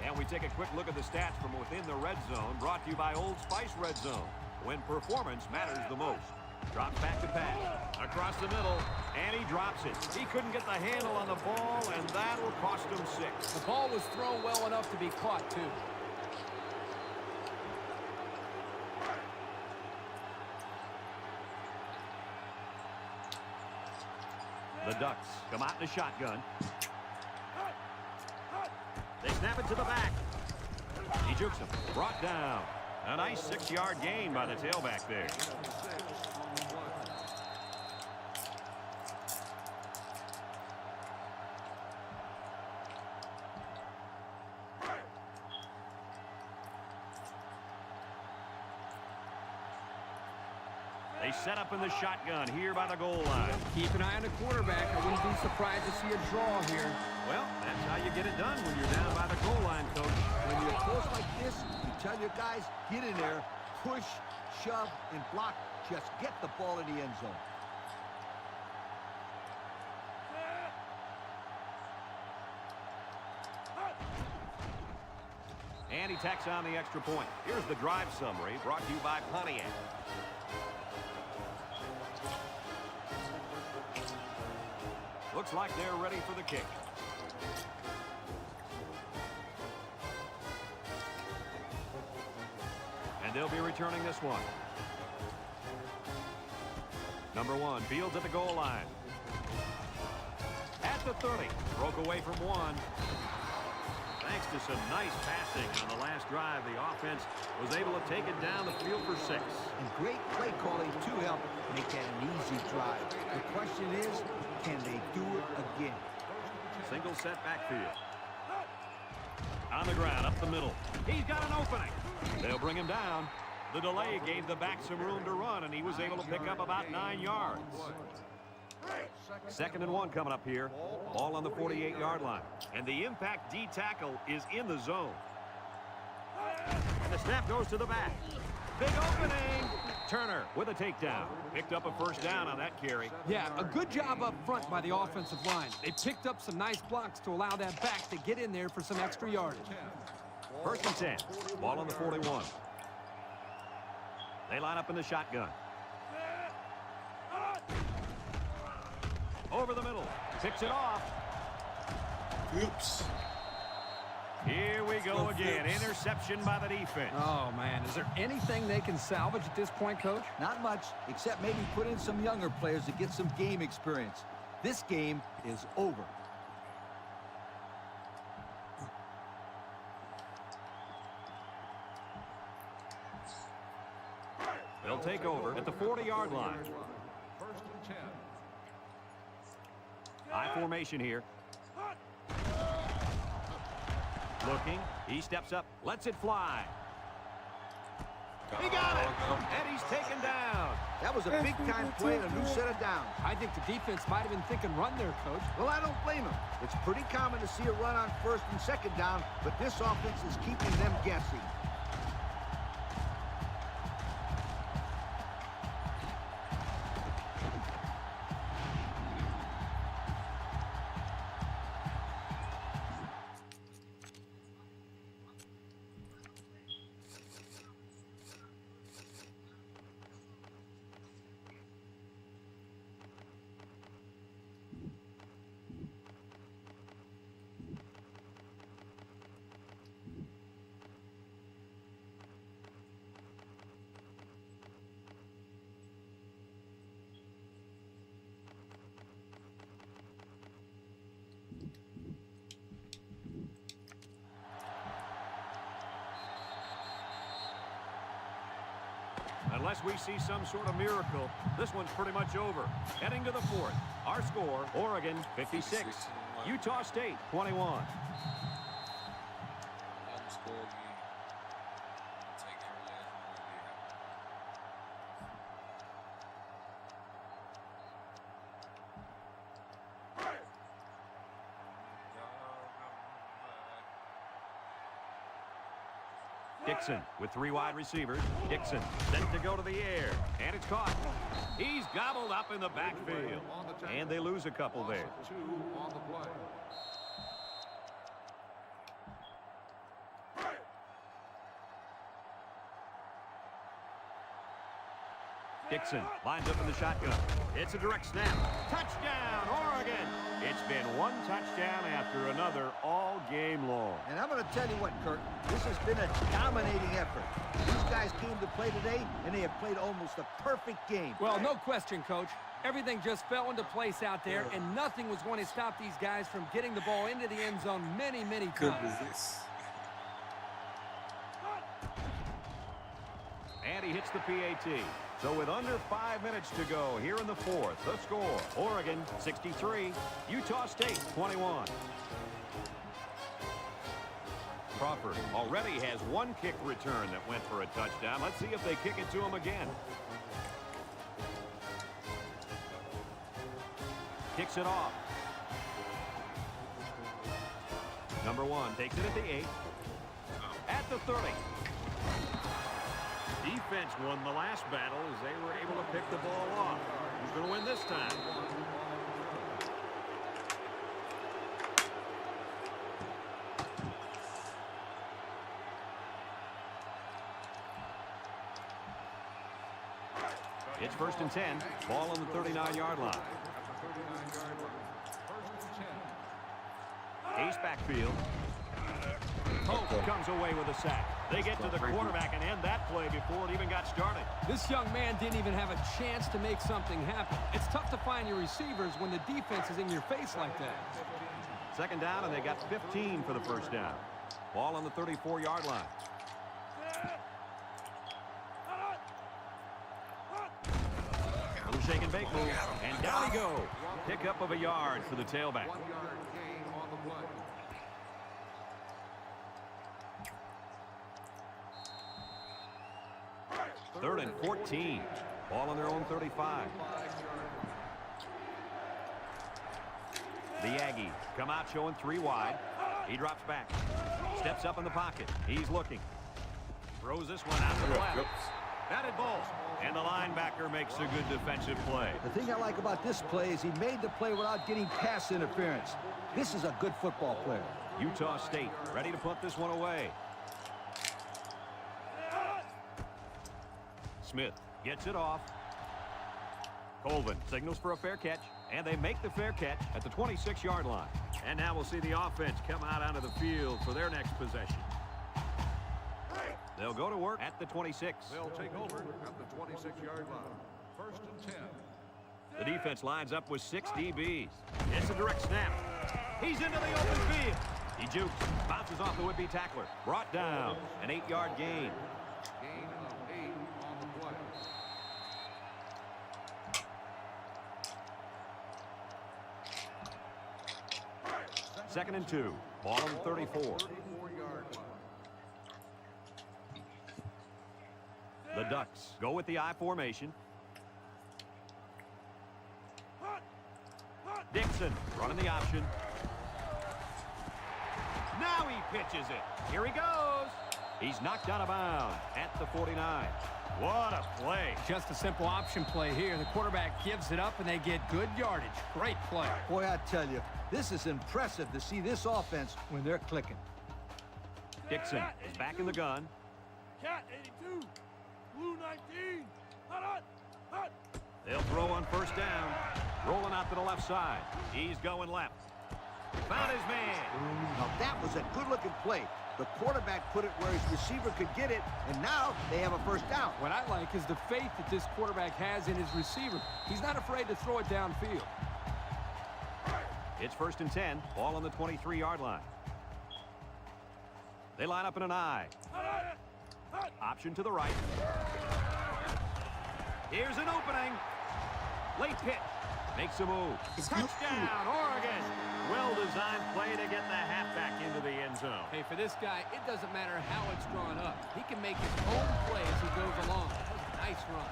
And we take a quick look at the stats from within the red zone, brought to you by Old Spice Red Zone, when performance matters the most. Drops back to pass. Across the middle, and he drops it. He couldn't get the handle on the ball, and that will cost him 6. The ball was thrown well enough to be caught, too. The Ducks come out in a shotgun. They snap it to the back. He jukes him. Brought down. A nice 6-yard gain by the tailback there. They set up in the shotgun here by the goal line. Keep an eye on the quarterback. I wouldn't be surprised to see a draw here. Well, that's how you get it done when you're down by the goal line, Coach. When you're close like this, you tell your guys, get in there, push, shove, and block. Just get the ball in the end zone. And he tacks on the extra point. Here's the drive summary brought to you by Pontiac. Looks like they're ready for the kick. And they'll be returning this one. Number 1 fields at the goal line. At the 30. Broke away from 1. Thanks to some nice passing on the last drive, the offense was able to take it down the field for 6. And great play calling to help make that an easy drive. The question is, can they do it again? Single set backfield. On the ground, up the middle. He's got an opening. They'll bring him down. The delay gave the back some room to run, and he was able to pick up about 9 yards. 2nd and 1 coming up here. Ball on the 48-yard line. And the impact D tackle is in the zone. And the snap goes to the back. Big opening. Turner with a takedown. Picked up a 1st down on that carry. Yeah, a good job up front by the offensive line. They picked up some nice blocks to allow that back to get in there for some extra yardage. 1st and 10. Ball on the 41. They line up in the shotgun. Over the middle. Picks it off. Oops. Here we go again. Interception by the defense. Oh, man. Is there anything they can salvage at this point, Coach? Not much, except maybe put in some younger players to get some game experience. This game is over. They'll take over at the 40-yard line. 1st and 10. High formation here. Looking. He steps up. Lets it fly. He got it! And he's taken down. That was a big-time play and a new set of downs. I think the defense might have been thinking run there, Coach. Well, I don't blame him. It's pretty common to see a run on first and second down, but this offense is keeping them guessing. Unless we see some sort of miracle, this one's pretty much over. Heading to the fourth. Our score, Oregon 56, Utah State 21. Dixon with 3 wide receivers. Dixon sent to go to the air, and it's caught. He's gobbled up in the backfield, and they lose a couple there. 2 on the play. Dixon lines up in the shotgun. It's a direct snap. Touchdown, Oregon! It's been one touchdown after another all game long. And I'm going to tell you what, Kirk, this has been a dominating effort. These guys came to play today, and they have played almost a perfect game. Well, no question, Coach. Everything just fell into place out there, and nothing was going to stop these guys from getting the ball into the end zone many, many times. And he hits the PAT. So with under 5 minutes to go here in the fourth, the score, Oregon 63, Utah State 21. Crawford already has 1 kick return that went for a touchdown. Let's see if they kick it to him again. Kicks it off. Number 1 takes it at the 8. At the 30. Defense won the last battle as they were able to pick the ball off. Who's going to win this time? It's 1st and 10. Ball on the 39-yard line. Ace backfield. Hope comes away with a sack. They get to the quarterback and end that play before it even got started. This young man didn't even have a chance to make something happen. It's tough to find your receivers when the defense is in your face like that. 2nd down, and they got 15 for the 1st down. Ball on the 34-yard line. Little shake and bake move, and down he goes. Pickup of a yard for the tailback. 1 yard gain on the play. Third and 14. Ball on their own 35. The Aggies come out showing 3 wide. He drops back. Steps up in the pocket. He's looking. Throws this one out to the left. Batted ball. And the linebacker makes a good defensive play. The thing I like about this play is he made the play without getting pass interference. This is a good football player. Utah State ready to put this one away. Smith gets it off. Colvin signals for a fair catch, and they make the fair catch at the 26-yard line. And now we'll see the offense come out onto the field for their next possession. They'll go to work at the 26. They'll take over at the 26-yard line. 1st and 10. The defense lines up with 6 DBs. It's a direct snap. He's into the open field. He jukes, bounces off the would-be tackler. Brought down, an 8-yard gain. Gain of 8 on the play. 2nd and 2. Ball on the 34. 34-yard line. The Ducks go with the I formation. Dixon running the option. Now he pitches it. Here he goes. He's knocked out of bounds at the 49. What a play. Just a simple option play here. The quarterback gives it up, and they get good yardage. Great play. Boy, I tell you, this is impressive to see this offense when they're clicking. Dixon is back in the gun. Cat 82. Blue 19. Hot. They'll throw on first down. Rolling out to the left side. He's going left. Found his man. Now, that was a good-looking play. The quarterback put it where his receiver could get it, and now they have a first down. What I like is the faith that this quarterback has in his receiver. He's not afraid to throw it downfield. It's 1st and 10. Ball on the 23-yard line. They line up in an I. Option to the right. Here's an opening. Late pitch. Makes a move. Touchdown, Oregon. Well-designed play to get the halfback into the end zone. Hey, for this guy, it doesn't matter how it's drawn up. He can make his own play as he goes along. That was a nice run.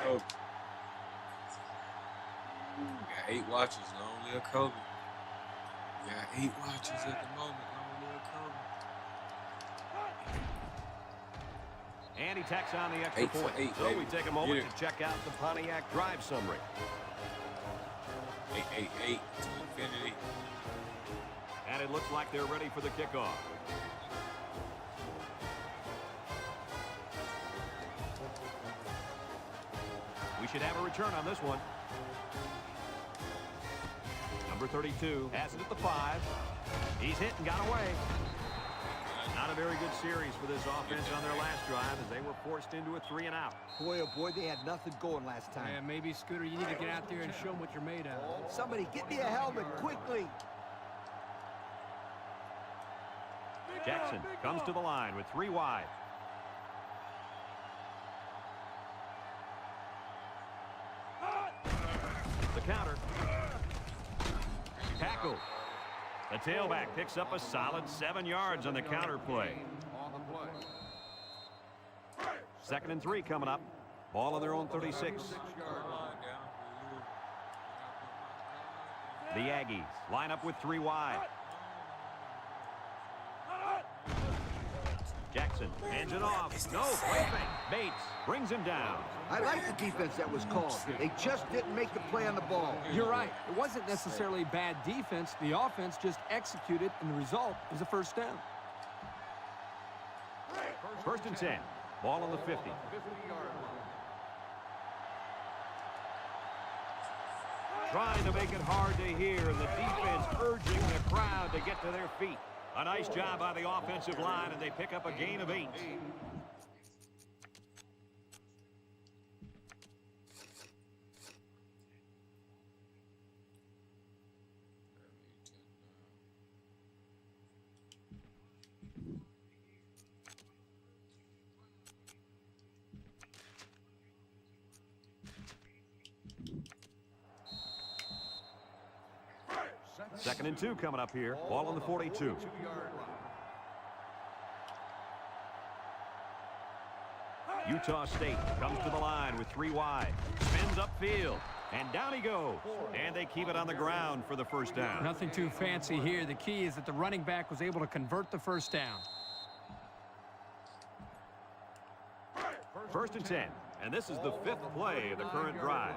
Kobe. Got 8 watches, only a Kobe. Got 8 watches at the moment, only a Kobe. And he tacks on the extra 8 for point. 8, So baby. we take a moment Yeah. to check out the Pontiac drive summary. 8 to infinity. And it looks like they're ready for the kickoff. We should have a return on this one. Number 32 has it at the 5. He's hit and got away. Not a very good series for this offense on their last drive as they were forced into a 3-and-out. Boy, oh boy, they had nothing going last time. Yeah, maybe, Scooter, you need to get out there and show them what you're made out of. Somebody get me a helmet quickly. Jackson comes to the line with 3 wide. The counter. Tackle. The tailback picks up a solid 7 yards on the counter play. 2nd and 3 coming up. Ball on their own 36. The Aggies line up with 3 wide. Jackson hands it off. No, play fake. Bates brings him down. I like the defense that was called. They just didn't make the play on the ball. You're right. It wasn't necessarily bad defense. The offense just executed, and the result is a first down. 1st and 10. Ball on the 50. Trying to make it hard to hear, and the defense urging the crowd to get to their feet. A nice job by the offensive line, and they pick up a gain of 8. Second and 2 coming up here. Ball on the 42. Utah State comes to the line with 3 wide. Spins upfield. And down he goes. And they keep it on the ground for the first down. Nothing too fancy here. The key is that the running back was able to convert the first down. 1st and 10. And this is the 5th play of the current drive.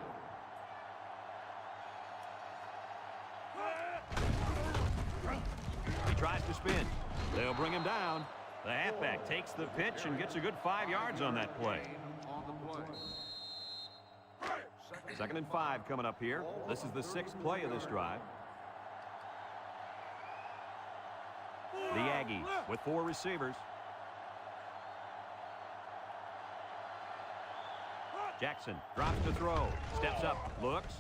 He tries to spin. They'll bring him down. The halfback takes the pitch and gets a good 5 yards on that play. 2nd and 5 coming up here. This is the 6th play of this drive. The Aggies with 4 receivers. Jackson drops to throw. Steps up. Looks.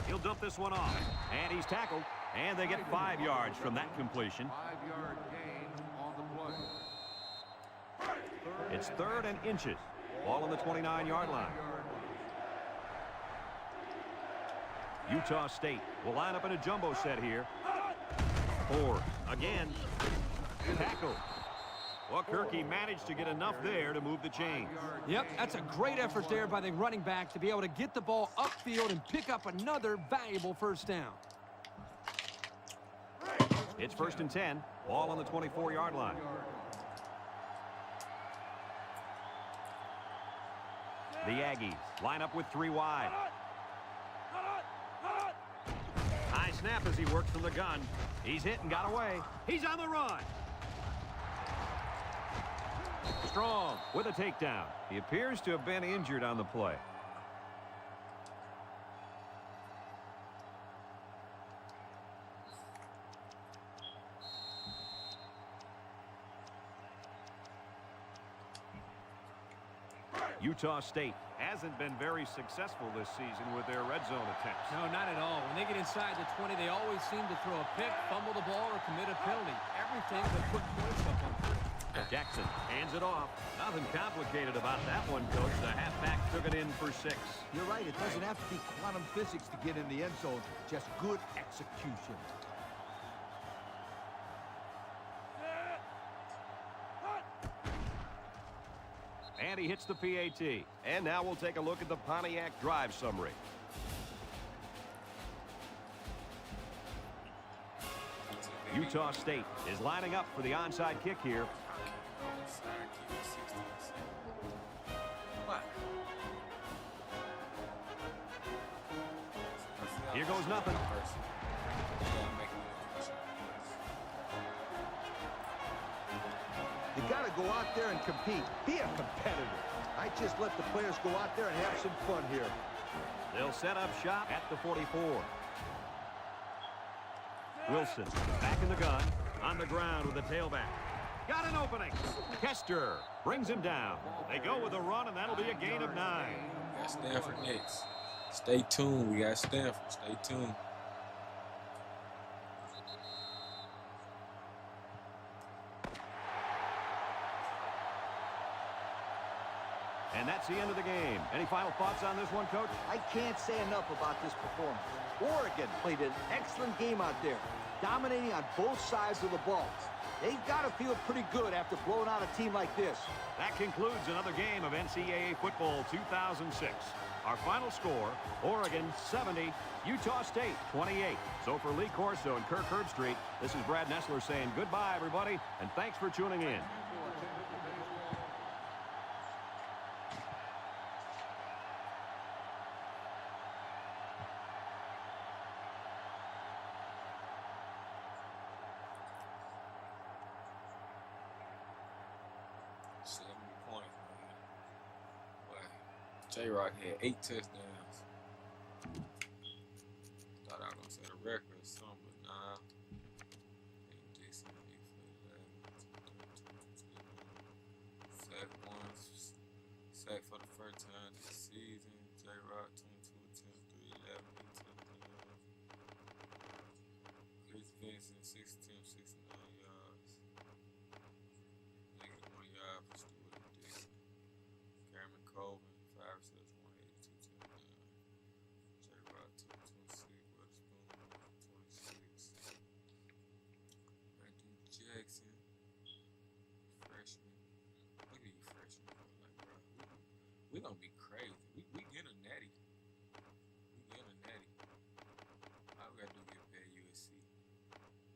He'll dump this one off. And he's tackled. And they get 5 yards from that completion. 5-yard gain on the play. It's 3rd and inches. Ball on the 29-yard line. Utah State will line up in a jumbo set here. 4. Again. Tackle. Well, Kirky managed to get enough there to move the chains. Yep, that's a great effort there by the running back to be able to get the ball upfield and pick up another valuable first down. It's 1st and 10. Ball on the 24-yard line. The Aggies line up with 3 wide. High snap as he works from the gun. He's hit and got away. He's on the run. Strong with a takedown. He appears to have been injured on the play. Utah State hasn't been very successful this season with their red zone attempts. No, not at all. When they get inside the 20, they always seem to throw a pick, fumble the ball, or commit a penalty. Everything but put points up on the Jackson hands it off. Nothing complicated about that one, Coach. The halfback took it in for 6. You're right. It doesn't have to be quantum physics to get in the end zone. Just good execution. And he hits the PAT. And now we'll take a look at the Pontiac drive summary. Utah State is lining up for the onside kick here. Here goes nothing. You got to go out there and compete. Be a competitor. I just let the players go out there and have some fun here. They'll set up shop at the 44. Wilson back in the gun. On the ground with the tailback. Got an opening. Kester brings him down. They go with a run, and that'll be a gain of 9. We got Stanford next. Stay tuned. We got Stanford. Stay tuned. And that's the end of the game. Any final thoughts on this one, Coach? I can't say enough about this performance. Oregon played an excellent game out there, dominating on both sides of the ball. They've got to feel pretty good after blowing out a team like this. That concludes another game of NCAA football 2006. Our final score, Oregon 70, Utah State 28. So for Lee Corso and Kirk Herbstreit, this is Brad Nessler saying goodbye, everybody, and thanks for tuning in. J-Rock had 8 touchdowns. Thought I was gonna set a record or something, but nah. Ain't decent. Sack once. Sack for the first time this season. J-Rock 22 attempts, 311, 8 touchdowns. Chris Vincent 6 attempts, 69 yards. -1 yard for Stewart and Dixon. Cameron Colvin. 5 receptions, 182 touchdowns. J-Rock 226, Witherspoon 26. Matthew Jackson, freshman. Look at you freshmen. Like, bro, we gonna be crazy. We get a natty. We get a natty. All we gotta do is get past USC.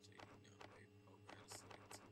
JD Young, baby. Pope had a sack too.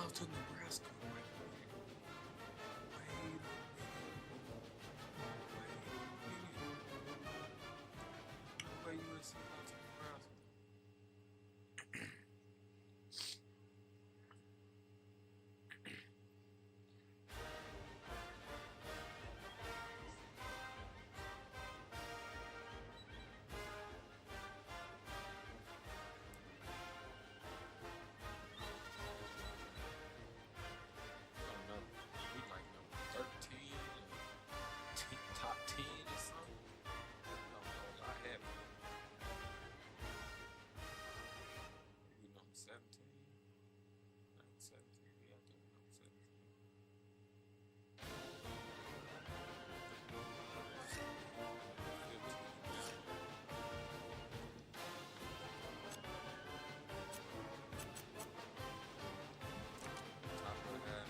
lost to Nebraska. Wait a minute. Wait USC lost to Nebraska. I don't know. We like number 13 or top 10 or something. I don't know. I have it. We number 17. Number 17. Yeah, I think we number 17. Top of the half.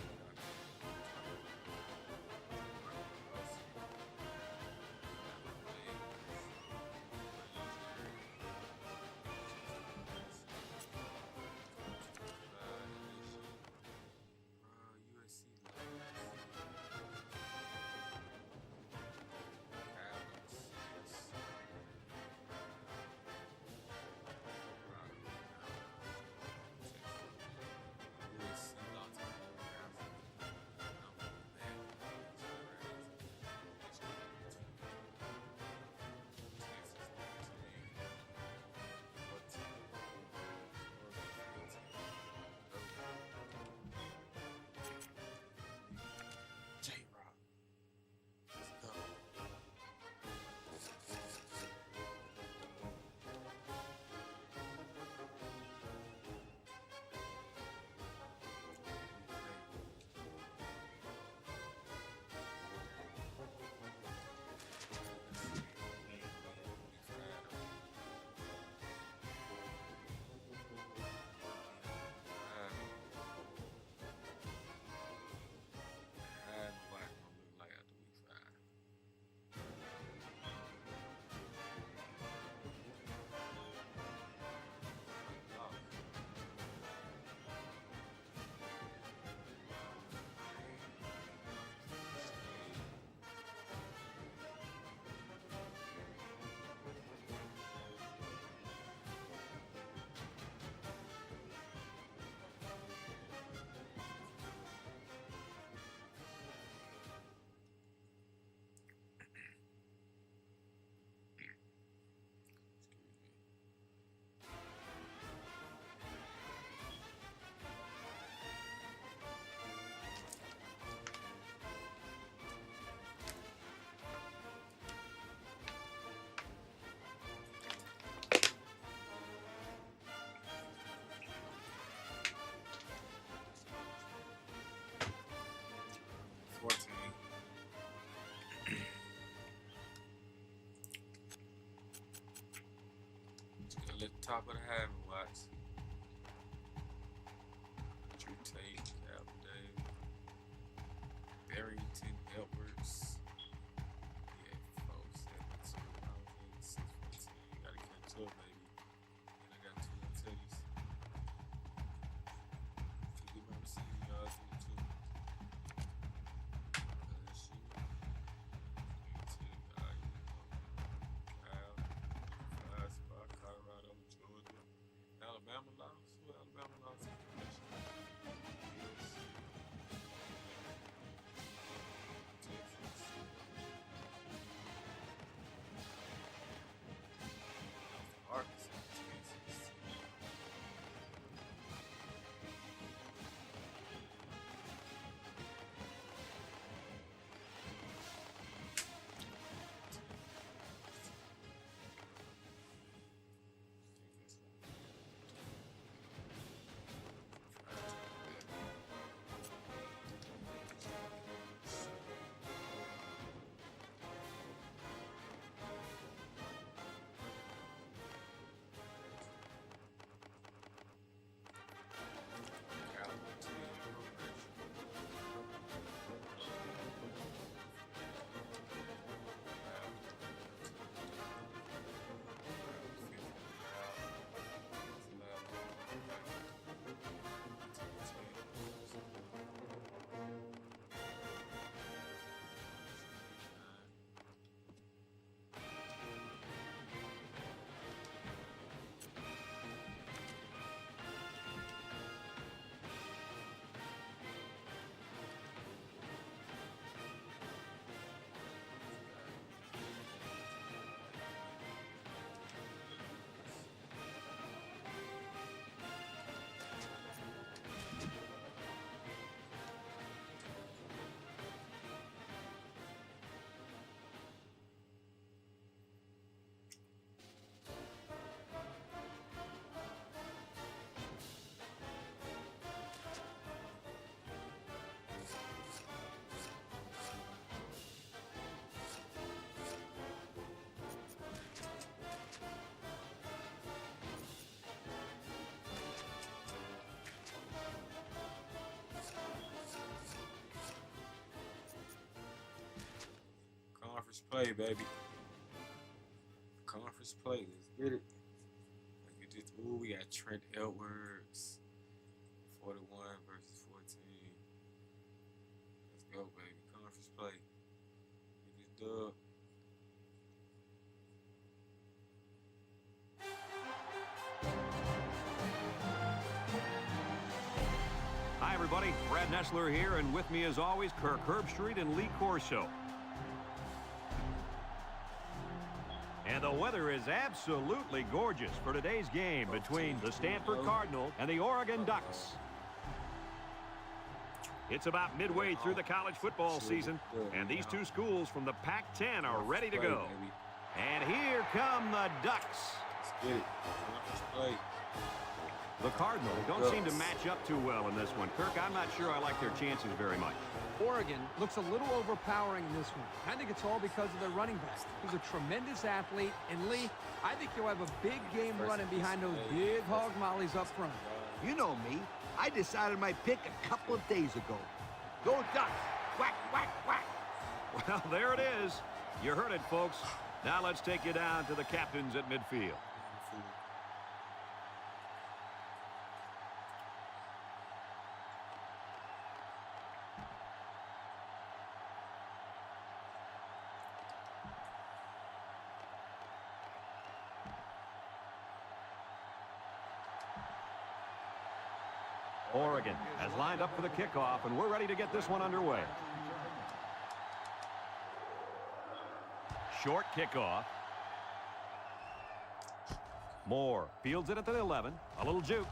J-Rock. Let's go. At the top of the half and watch. Drew Tate, Calvin Davis, Barrington Edwards. Yeah, 4-7-2. I was at 6-14. Gotta catch up, baby. And I got 2 more teddies. To get my receiving yards in the 2. LSU. Alabama lost. Who Alabama lost? Conference play, baby. Conference play. Let's get it. Let's get this. Ooh, we got Trent Edwards. 41 versus 14. Let's go, baby. Conference play. Get this dub. Hi, everybody. Brad Nessler here, and with me, as always, Kirk Herbstreit and Lee Corso. And the weather is absolutely gorgeous for today's game between the Stanford Cardinals and the Oregon Ducks. It's about midway through the college football season, and these two schools from the Pac-10 are ready to go. And here come the Ducks. Let's get it. Conference play. The Cardinals don't seem to match up too well in this one. Kirk, I'm not sure I like their chances very much. Oregon looks a little overpowering in this one. I think it's all because of their running back. He's a tremendous athlete. And, Lee, I think you'll have a big game running behind those big hog mollies up front. You know me. I decided my pick a couple of days ago. Go Ducks! Whack, whack, whack! Well, there it is. You heard it, folks. Now let's take you down to the captains at midfield. Oregon has lined up for the kickoff, and we're ready to get this one underway. Short kickoff. Moore fields it at the 11. A little juke.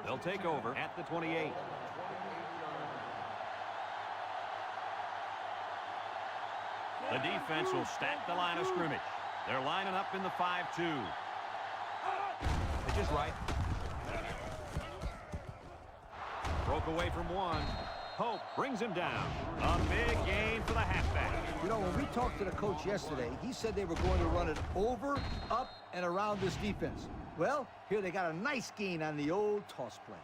They'll take over at the 28. The defense will stack the line of scrimmage. They're lining up in the 5-2. Pitch is right. Broke away from one. Hope brings him down. A big gain for the halfback. You know, when we talked to the coach yesterday, he said they were going to run it over, up, and around this defense. Well, here they got a nice gain on the old toss play.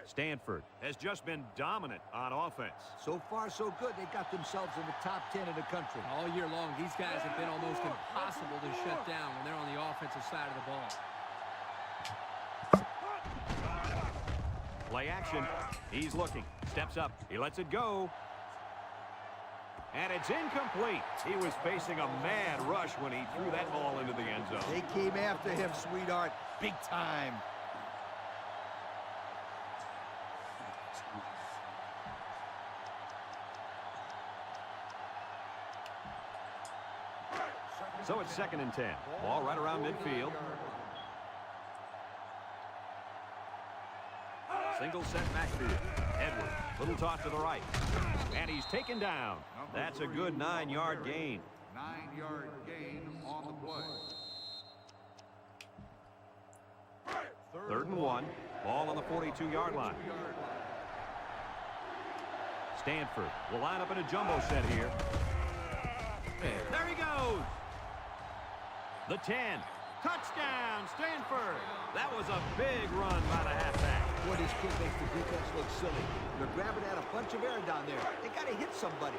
Stanford has just been dominant on offense. So far, so good. They got themselves in the top 10 in the country. All year long, these guys have been almost impossible to shut down when they're on the offensive side of the ball. Play action. He's looking. Steps up. He lets it go. And it's incomplete. He was facing a mad rush when he threw that ball into the end zone. They came after him, sweetheart. Big time. So it's 2nd and 10. Ball right around midfield. Single set backfield. Edwards, little toss to the right. And he's taken down. That's a good 9-yard gain. 9-yard gain on the play. 3rd and 1. Ball on the 42-yard line. Stanford will line up in a jumbo set here. There he goes. The 10. Touchdown, Stanford. That was a big run by the halfback. Boy, this kid makes the defense look silly. They're grabbing at a bunch of air down there. They got to hit somebody.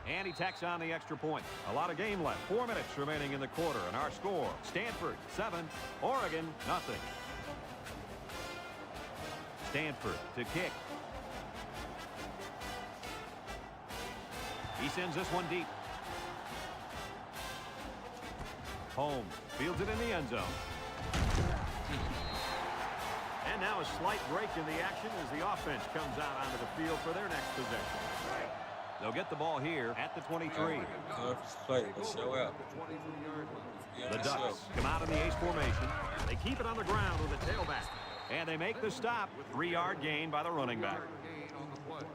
And he tacks on the extra point. A lot of game left. 4 minutes remaining in the quarter. And our score, Stanford 7, Oregon nothing. Stanford to kick. He sends this one deep. Holmes fields it in the end zone. And now a slight break in the action as the offense comes out onto the field for their next possession. They'll get the ball here at the 23. Conference play. Let's show out. The Ducks come out in the ace formation. They keep it on the ground with a tailback. And they make the stop. 3-yard gain by the running back. Gain on the play.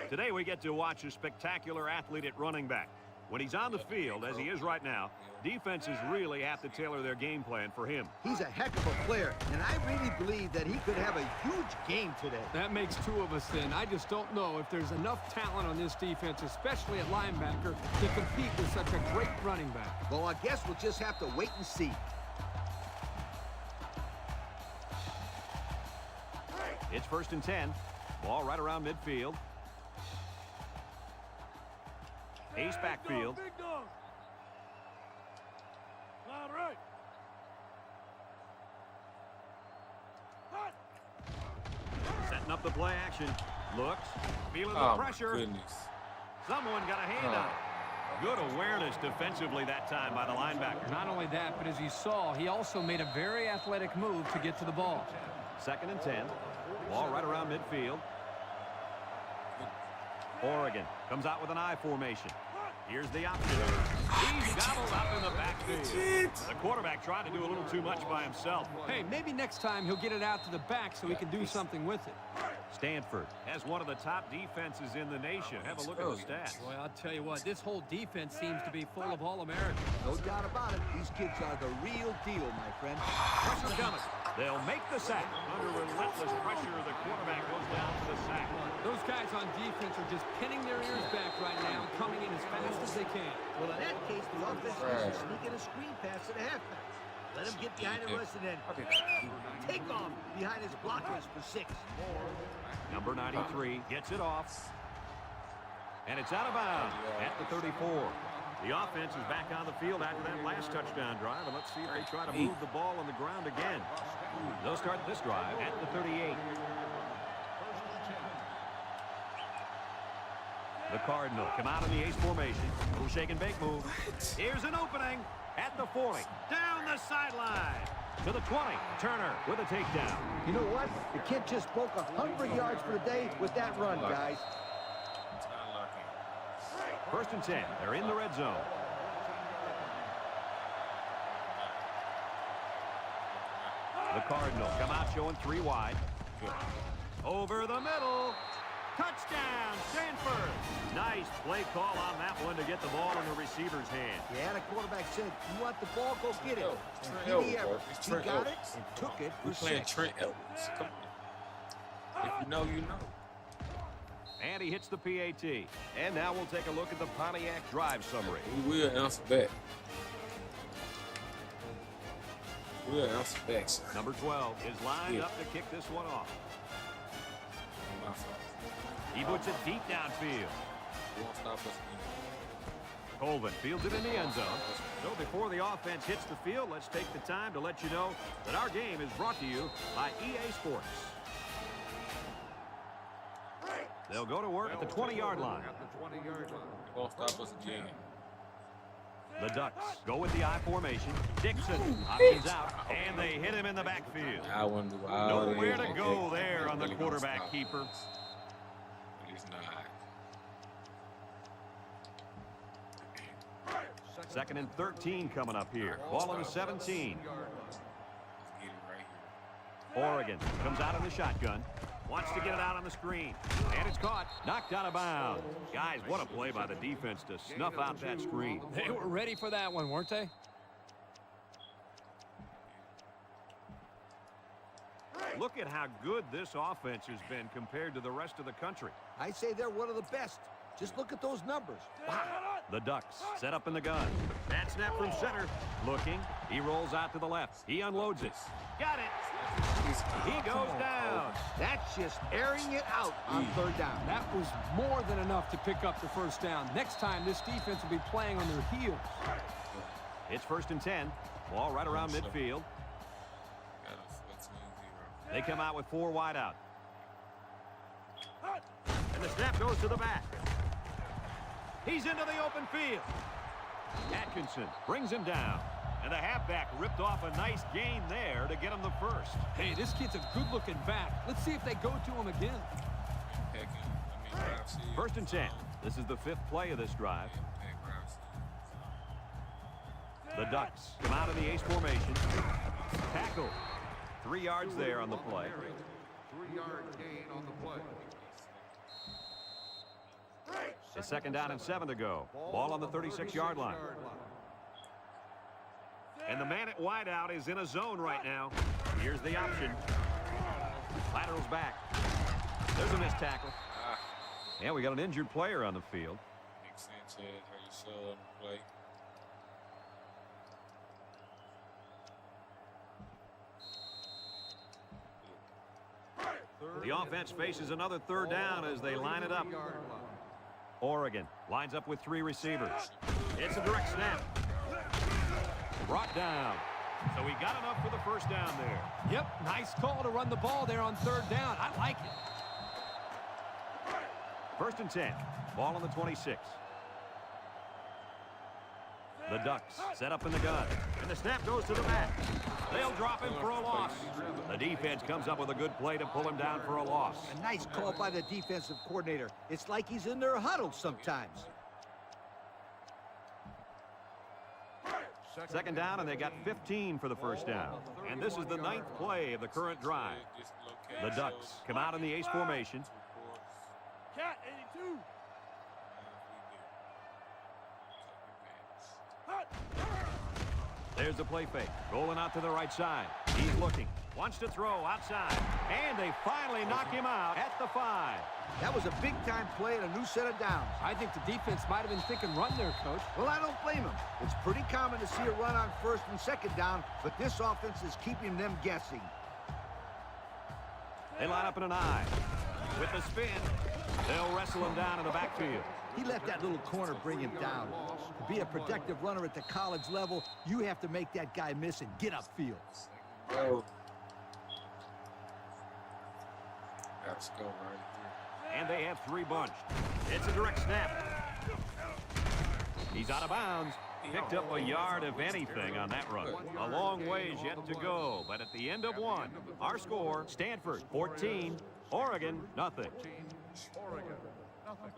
Today we get to watch a spectacular athlete at running back. When he's on the field, as he is right now, defenses really have to tailor their game plan for him. He's a heck of a player, and I really believe that he could have a huge game today. That makes two of us then. I just don't know if there's enough talent on this defense, especially at linebacker, to compete with such a great running back. Well, I guess we'll just have to wait and see. It's 1st and 10. Ball right around midfield. Ace backfield. Big dog. Line right. Hot. Setting up the play action. Looks. Feeling the Oh, pressure. my goodness. Someone got a hand on it. Good awareness defensively that time by the linebacker. Not only that, but as you saw, he also made a very athletic move to get to the ball. 2nd and 10. Ball right around midfield. Oregon comes out with an I formation. Here's the option. He's gobbled up in the backfield. The quarterback trying to do a little too much by himself. Hey, maybe next time he'll get it out to the back so he can do something with it. Stanford has one of the top defenses in the nation. Have a look at the stats. Boy, I'll tell you what, this whole defense seems to be full of All-Americans. No doubt about it. These kids are the real deal, my friend. Pressure coming. They'll make the sack. Under relentless pressure, the quarterback goes down for the sack. Those guys on defense are just pinning their ears back right now, coming in as fast as they can. Well, in that case, the offense needs to sneak in a screen pass to the halfback. Let him get behind the rush and then take off behind his blockers for 6. Number 93 gets it off. And it's out of bounds at the 34. The offense is back on the field after that last touchdown drive, and let's see if they try to move the ball on the ground again. They'll start this drive at the 38. The Cardinal come out in the ace formation. Little shake and bake move. Here's an opening at the 40. Down the sideline to the 20. Turner with a takedown. You know what? The kid just broke 100 yards for the day with that run, guys. 1st and 10. They're in the red zone. The Cardinal come out showing 3 wide. Over the middle. Touchdown, Stanford. Nice play call on that one to get the ball in the receiver's hand. Yeah, the quarterback said, you want the ball, go get it. Trent He Edwards, got it and took it We for playing 6. Trent Edwards. Come on. If you know, you know. And he hits the PAT. And now we'll take a look at the Pontiac drive summary. We will answer back. We'll answer back, sir. Number 12 is lined up to kick this one off. My fault. He puts it deep downfield. You won't stop us again. Colvin fields it in the end zone. So before the offense hits the field, let's take the time to let you know that our game is brought to you by EA Sports. They'll go to work at the 20-yard line. At the 20-yard line. You won't stop us again. The Ducks go with the I formation. Dixon options out, and they hit him in the backfield. I wonder why. Nowhere to go there on the quarterback keeper. He's not. 2nd and 13 coming up here. Ball on the 17. Let's get it right here. Oregon comes out in the shotgun. Wants to get it out on the screen. And it's caught. Knocked out of bounds. Guys, what a play by the defense to snuff out that screen. They were ready for that one, weren't they? Look at how good this offense has been compared to the rest of the country. I say they're one of the best. Just look at those numbers. Wow. The Ducks set up in the gun. Bad snap from center. Looking. He rolls out to the left. He unloads it. Got it. He goes down. That's just airing it out on 3rd down. That was more than enough to pick up the 1st down. Next time, this defense will be playing on their heels. It's 1st and 10. Ball right around midfield. Got a 14-0. They come out with 4 wide out. And the snap goes to the back. He's into the open field. Atkinson brings him down. And the halfback ripped off a nice gain there to get him the 1st. Hey, this kid's a good-looking back. Let's see if they go to him again. Pecking. I mean, drive series. 1st and 10. This is the 5th play of this drive. Drive The Ducks come out in the ace formation. Tackle. 3 yards there on the play. 3-yard gain on the play. It's 2nd down and 7 to go. Ball on the 36-yard line. And the man at wideout is in a zone right now. Here's the option. Laterals back. There's a missed tackle. Yeah, we got an injured player on the field. Nick Sanchez, how you saw on the play. The offense faces another 3rd down as they line it up. Oregon lines up with 3 receivers. It's a direct snap. Brought down. So he got enough for the 1st down there. Yep, nice call to run the ball there on 3rd down. I like it. 1st and 10. Ball on the 26. The Ducks set up in the gun. And the snap goes to the back. They'll drop him for a loss. The defense comes up with a good play to pull him down for a loss. A nice call by the defensive coordinator. It's like he's in their huddle sometimes. 2nd down, and they got 15 for the 1st down. And this is the 9th play of the current drive. The Ducks come out in the ace formation. Cat 82. Hot. There's the play fake. Rolling out to the right side. He's looking. Wants to throw outside. And they finally knock him out at the 5. That was a big-time play and a new set of downs. I think the defense might have been thinking run there, Coach. Well, I don't blame him. It's pretty common to see a run on 1st and 2nd down, but this offense is keeping them guessing. They line up in an I. With the spin, they'll wrestle him down in the backfield. He let that little corner bring him down. To be a productive runner at the college level, you have to make that guy miss and get upfield. Oh. Let's go right here. And they have 3 bunched. It's a direct snap. He's out of bounds. Picked up a yard, if anything, on that run. A long ways yet to go, but at the end of 1, our score, Stanford 14, Oregon nothing. Oregon, nothing.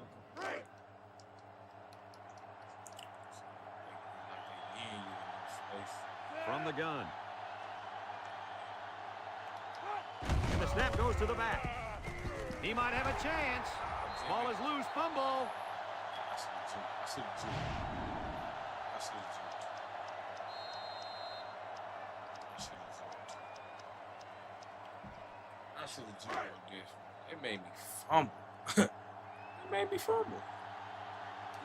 From the gun. And the snap goes to the back. He might have a chance. Ball is loose. Fumble. I should have jumped on this. It made me fumble. It made me fumble.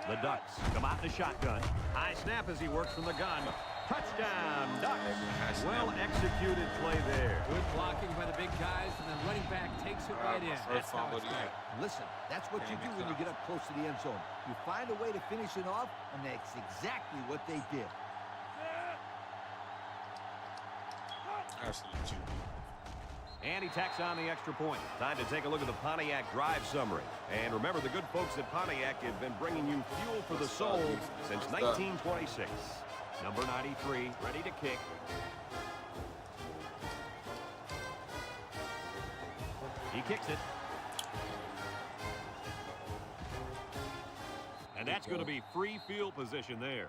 The Ducks come out in the shotgun. High snap as he works from the gun. Touchdown, Ducks. Well executed play there. Good blocking by the big guys, and then running back takes it right in. That's how it's done. Listen, that's what you do when you get up close to the end zone. You find a way to finish it off, and that's exactly what they did. And he tacks on the extra point. Time to take a look at the Pontiac drive summary. And remember, the good folks at Pontiac have been bringing you fuel for the soul since 1926. Number 93, ready to kick. He kicks it. And that's going to be free field position there.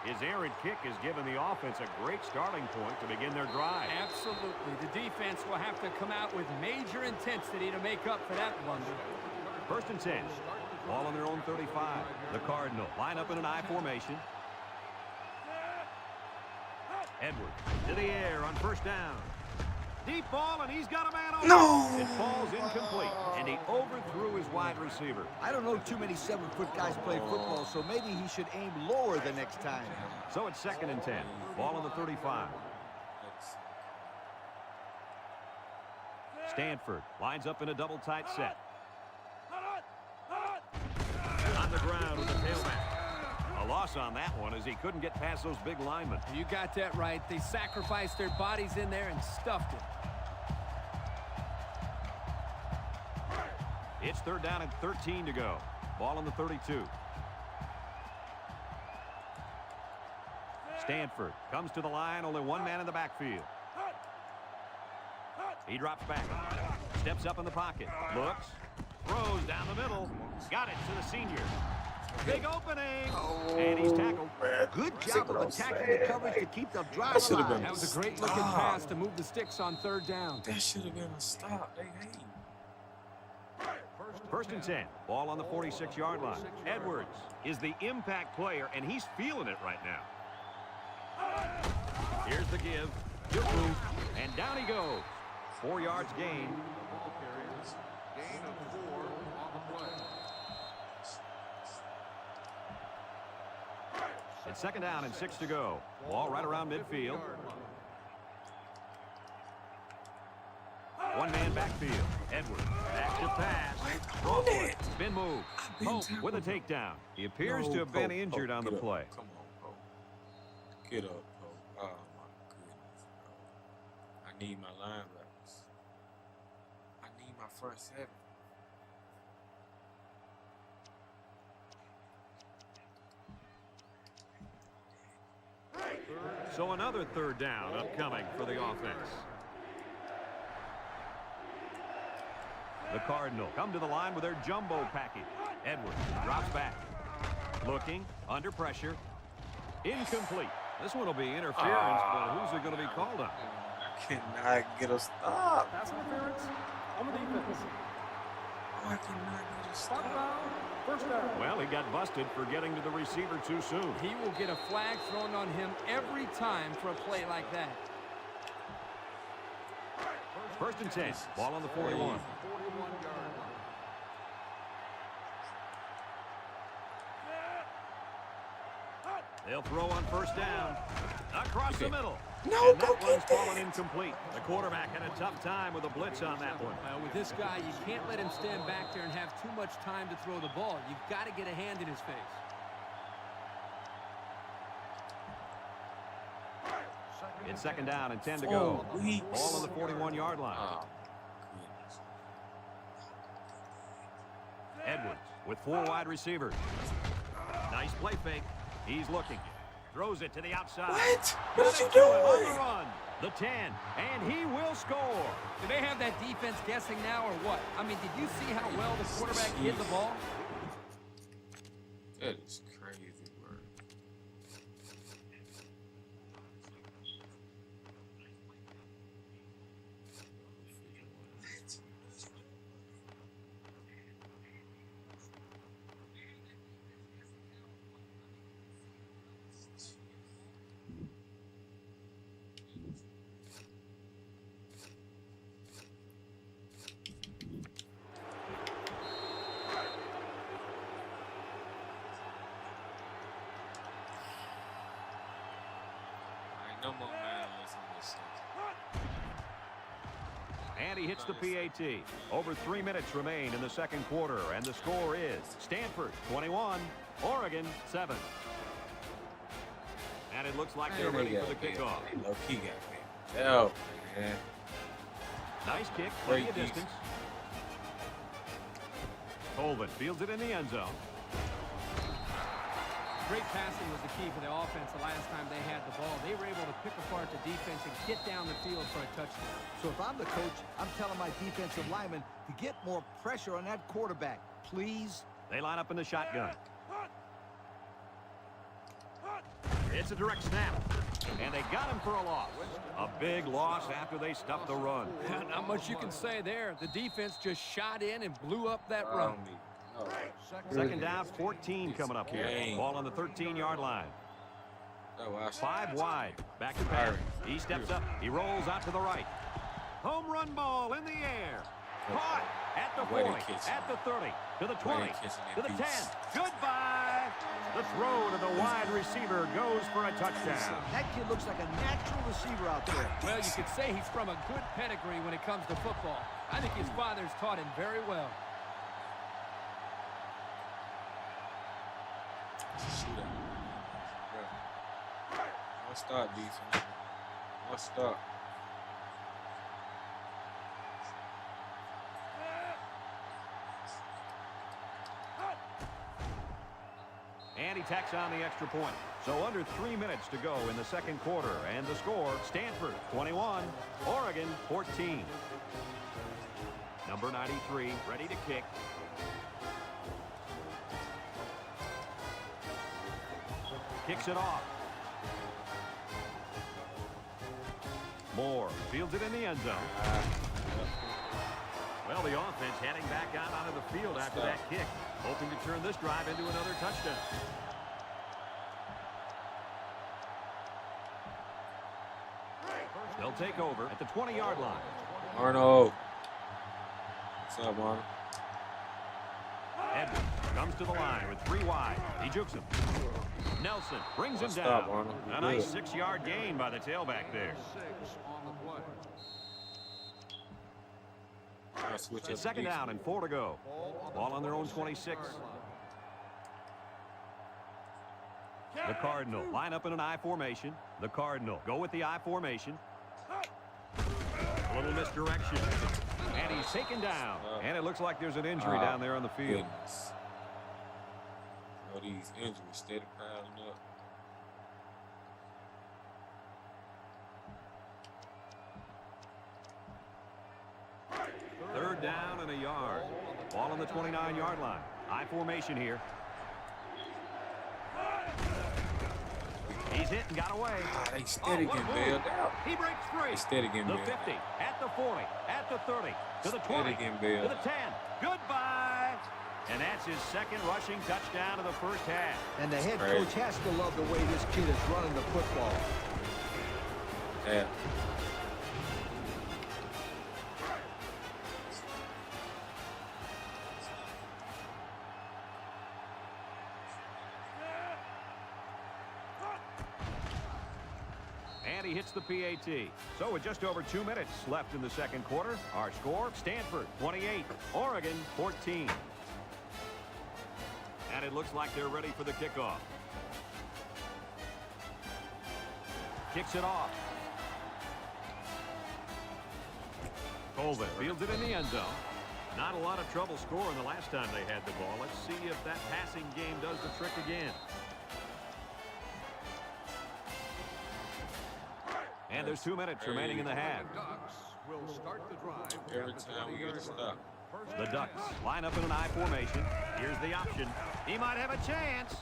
His errant kick has given the offense a great starting point to begin their drive. Absolutely. The defense will have to come out with major intensity to make up for that blunder. 1st and 10. Ball on their own 35. The Cardinal line up in an I formation. Edwards to the air on 1st down. Deep ball, and he's got a man open. No! It falls incomplete, and he overthrew his wide receiver. I don't know too many 7-foot guys play football, so maybe he should aim lower the next time. So it's 2nd and 10. Ball on the 35. Stanford lines up in a double tight set. On the ground with the tailback. A loss on that one as he couldn't get past those big linemen. You got that right. They sacrificed their bodies in there and stuffed it. It's 3rd down and 13 to go. Ball on the 32. Stanford comes to the line, only one man in the backfield. He drops back, steps up in the pocket, looks, throws down the middle, got it to the senior. Big opening. And he's tackled. Good job of attacking the coverage to keep the drive That should have alive. been That was a great looking pass to move the sticks on 3rd down. That should have been a stop. Hey. First and 10. Ball on the 46-yard line. Edwards is the impact player, and he's feeling it right now. Here's the give. Good move. And down he goes. 4 yards gain. Ball carriers. Gain of 4 on the play. It's 2nd down and 6 to go. Ball right around midfield. 1-man backfield. Edwards. Back to pass. Spin move. Pope with a takedown. He appears to have been injured on the play. Come on, Pope. Get up, Pope. Oh, my goodness, bro. I need my linebackers. I need my front 7. So another 3rd down upcoming for the offense. The Cardinal come to the line with their jumbo package. Edwards drops back. Looking, under pressure. Incomplete. This one will be interference, but who's it going to be called on? I cannot get a stop. Pass interference on the defense. I cannot get a Stop stop. down. First down. Well, he got busted for getting to the receiver too soon. He will get a flag thrown on him every time for a play like that. First and 10. Ball on the 41. 41-yard line. They'll throw on 1st down. Across the middle. No, And go that one's get fallen that. incomplete. The quarterback had a tough time with a blitz on that one. With this guy, you can't let him stand back there and have too much time to throw the ball. You've got to get a hand in his face. It's 2nd down and 10 to go. Ball on the 41-yard line. Oh, goodness. Edwards with 4 wide receivers. Nice play fake. He's looking. Throws it to the outside. What? What Got did you it to him on do? the run. The 10, and he will score. Do they have that defense guessing now or what? I mean, did you see how well the quarterback hit the ball? That is crazy, bro. Ain't no more madness in this season. And he hits the PAT. Over 3 minutes remain in the 2nd quarter, and the score is Stanford 21, Oregon 7. And it looks like they're ready for the kickoff. Low-key got me. Oh, man. Nice kick, Great plenty of distance. Colvin fields it in the end zone. Great passing was the key for the offense the last time they had the ball. They were able to pick apart the defense and get down the field for a touchdown. So if I'm the coach, I'm telling my defensive linemen to get more pressure on that quarterback, please. They line up in the shotgun. It's a direct snap, and they got him for a loss. A big loss after they stuffed the run. Not much you can say there. The defense just shot in and blew up that run. No. 2nd down, 14 coming up here. Game. Ball on the 13-yard line. Oh, wow. 5 wide. Back to pass. He steps up. He rolls out to the right. Home run ball in the air. Caught at the 40, at the 30, to the 20, to the 10. Goodbye. The throw to the wide receiver goes for a touchdown. That kid looks like a natural receiver out there. Well, you could say he's from a good pedigree when it comes to football. I think his father's taught him very well. Shootout. Bro. One stop, defense. One stop. And he tacks on the extra point. So under 3 minutes to go in the 2nd quarter. And the score, Stanford 21, Oregon 14. Number 93 ready to kick. Kicks it off. Moore fields it in the end zone. Well, the offense heading back out onto the field after that kick, hoping to turn this drive into another touchdown. They'll take over at the 20-yard line. MONROE. What's up, MONROE? Edwards comes to the line with 3 wide. He jukes him. Nelson brings him down. Stop, Arnold. A nice 6-yard gain by the tailback there. 6 on the play. It's second down and 4 to go. Ball on their own 26. The Cardinal line up in an I formation. The Cardinal go with the I formation. A little misdirection. And he's taken down. And it looks like there's an injury down there on the field. Goodness. Oh, these injuries steady piling up. Third down and a yard. Ball on the 29-yard line. I formation here. He's hit and got away. They steady getting bailed out. He breaks free. They steady getting the bailed 50, at the 40, at the 30, to the 20, Steady getting bailed. to the 10. Goodbye. And that's his second rushing touchdown of the first half. And the head Crazy. coach has to love the way this kid is running the football. Yeah. And he hits the PAT. So with just over 2 minutes left in the second quarter, our score, Stanford 28, Oregon 14. And it looks like they're ready for the kickoff. Kicks it off. Colvin fields it in the end zone. Not a lot of trouble scoring the last time they had the ball. Let's see if that passing game does the trick again. And there's 2 minutes remaining in the half. Ducks will start the drive. Every time we get a stop. The Ducks line up in an I formation. Here's the option. He might have a chance.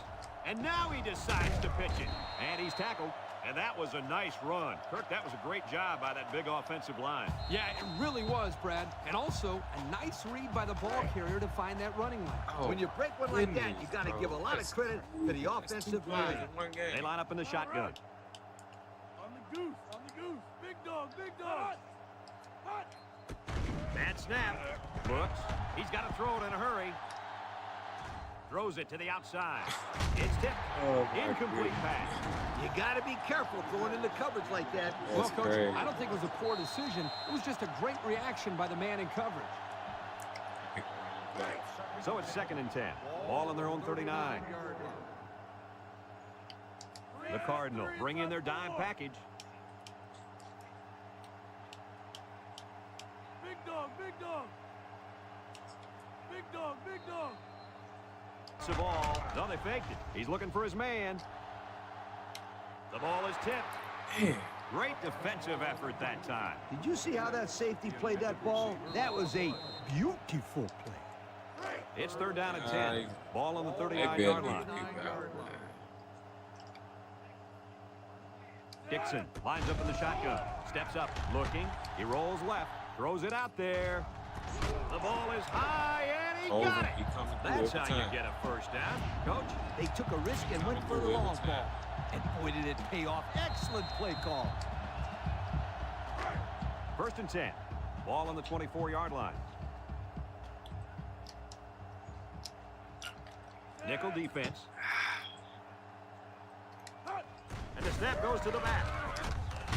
And now he decides to pitch it. And he's tackled. And that was a nice run. Kirk, that was a great job by that big offensive line. Yeah, it really was, Brad. And also a nice read by the ball carrier to find that running lane. Oh, When you break one like that, you got to give a lot of credit to the offensive line. They line up in the shotgun. On the goose, big dog, big dog. Bad snap. Looks. He's got to throw it in a hurry. Throws it to the outside. It's tipped. Oh, my Incomplete goodness. pass. You got to be careful throwing into coverage like that. Well, That's Coach, crazy. I don't think it was a poor decision. It was just a great reaction by the man in coverage. So it's second and 10. Ball on their own 39. The Cardinal bring in their dime package. Big dog, big dog. Big dog, big dog. It's the ball. No, they faked it. He's looking for his man. The ball is tipped. Man. Great defensive effort that time. Did you see how that safety played that ball? That was a beautiful play. It's third down and 10. Ball on the They 39-yard better line. be people out, man. Dixon lines up in the shotgun. Steps up, looking. He rolls left. Throws it out there. The ball is high, and he got it. He coming through That's every how you time. get a first down. Coach, They took a risk and went for the long ball. And boy, did it pay off. Excellent play call. first and 10. Ball on the 24-yard line. Nickel defense. And the snap goes to the back.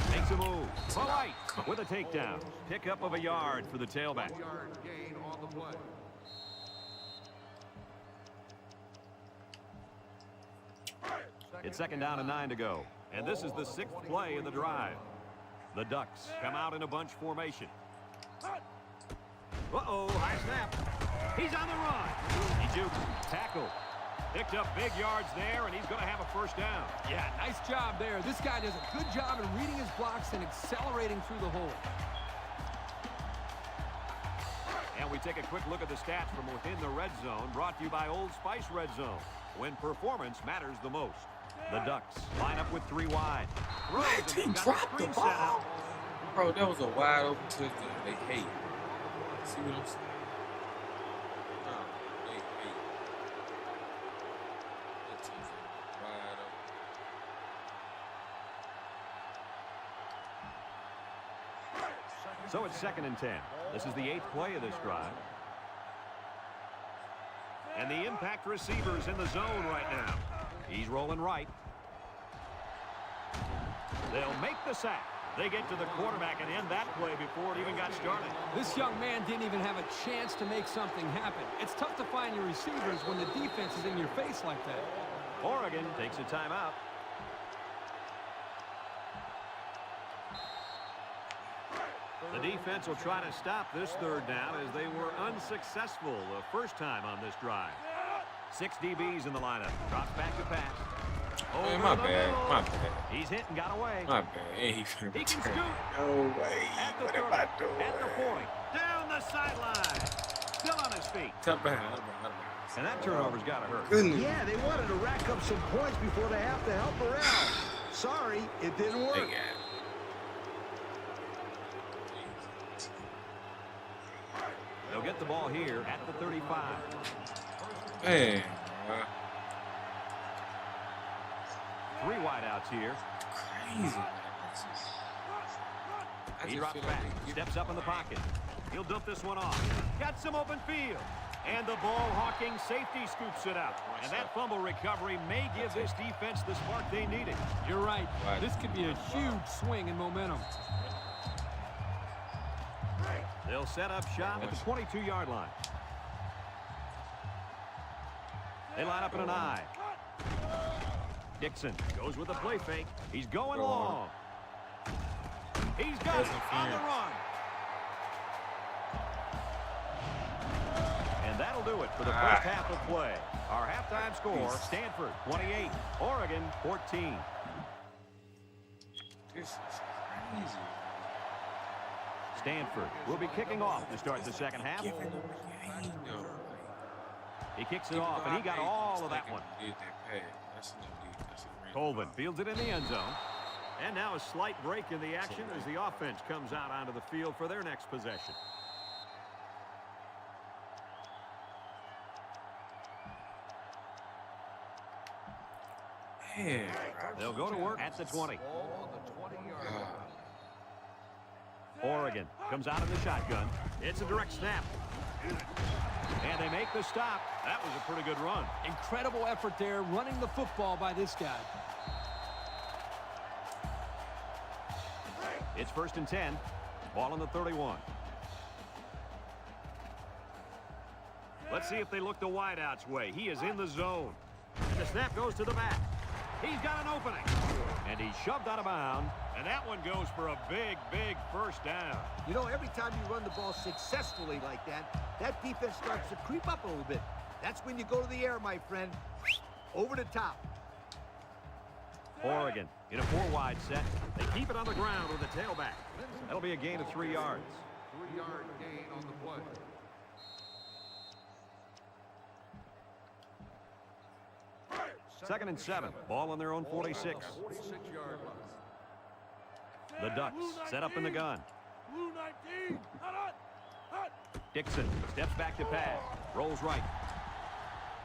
Makes a move. Polite with a takedown. Pickup of a yard for the tailback. Yard gain on the play. It's second down and 9 to go. And this is the 6th play in the drive. The Ducks come out in a bunch formation. Uh-oh, high snap. He's on the run. He jukes. Tackle. Picked up big yards there, and he's going to have a first down. Yeah, nice job there. This guy does a good job in reading his blocks and accelerating through the hole. And we take a quick look at the stats from within the red zone, brought to you by Old Spice Red Zone, when performance matters the most. The Ducks line up with 3 wide. What? He dropped the ball. Bro, that was a wide open touchdown. They hate. See what I'm saying? No, they hate. That touchdown wide open. So it's 2nd and 10. This is the 8th play of this drive. And the impact receiver's in the zone right now. He's rolling right. They'll make the sack. They get to the quarterback and end that play before it even got started. This young man didn't even have a chance to make something happen. It's tough to find your receivers when the defense is in your face like that. Oregon takes a timeout. The defense will try to stop this 3rd down as they were unsuccessful the first time on this drive. 6 DBs in the lineup. Drops back to pass. Hey, my bad. My bad. He's hit and got away. My bad. He He can scoot. No way. At the What 30, am I doing? at the 40. Down the sideline. Still on his feet. Top bad. And that turnover's got to hurt. Goodness. Yeah, they wanted to rack up some points before they have to help around. Sorry, it didn't work. They got it. They'll get the ball here at the 35. Man. 3 wideouts here. Crazy. He drops back, steps up in the pocket. He'll dump this one off. Got some open field. And the ball-hawking safety scoops it out. And that fumble recovery may give this defense the spark they needed. You're right. This could be a huge swing in momentum. They'll set up shop at the 22-yard line. They line up in an I. Dixon goes with a play fake. He's going long. He's got it on the run. And that'll do it for the first half of play. Our halftime score, Stanford 28, Oregon 14. This is crazy. Stanford will be kicking off to start the second half. Giving them a game, though. He kicks it off, and he got all of that one. Did that pass. That's enough defense. Colvin fields it in the end zone. And now a slight break in the action as the offense comes out onto the field for their next possession. Man, They'll go to work at the 20. Oregon comes out in the shotgun. It's a direct snap. And they make the stop. That was a pretty good run. Incredible effort there, running the football by this guy. It's 1st and 10. Ball on the 31. Let's see if they look the wideout's way. He is in the zone. The snap goes to the back. He's got an opening. And he's shoved out of bounds. And that one goes for a big, big first down. You know, every time you run the ball successfully like that, that defense starts to creep up a little bit. That's when you go to the air, my friend. Over the top. Oregon in a 4-wide set. They keep it on the ground with a tailback. That'll be a gain of 3 yards. 3-yard gain on the play. 2nd and 7. Ball on their own 46. 46-yard line. The Ducks set up in the gun. Blue 19. Hot. Dixon steps back to pass. Rolls right.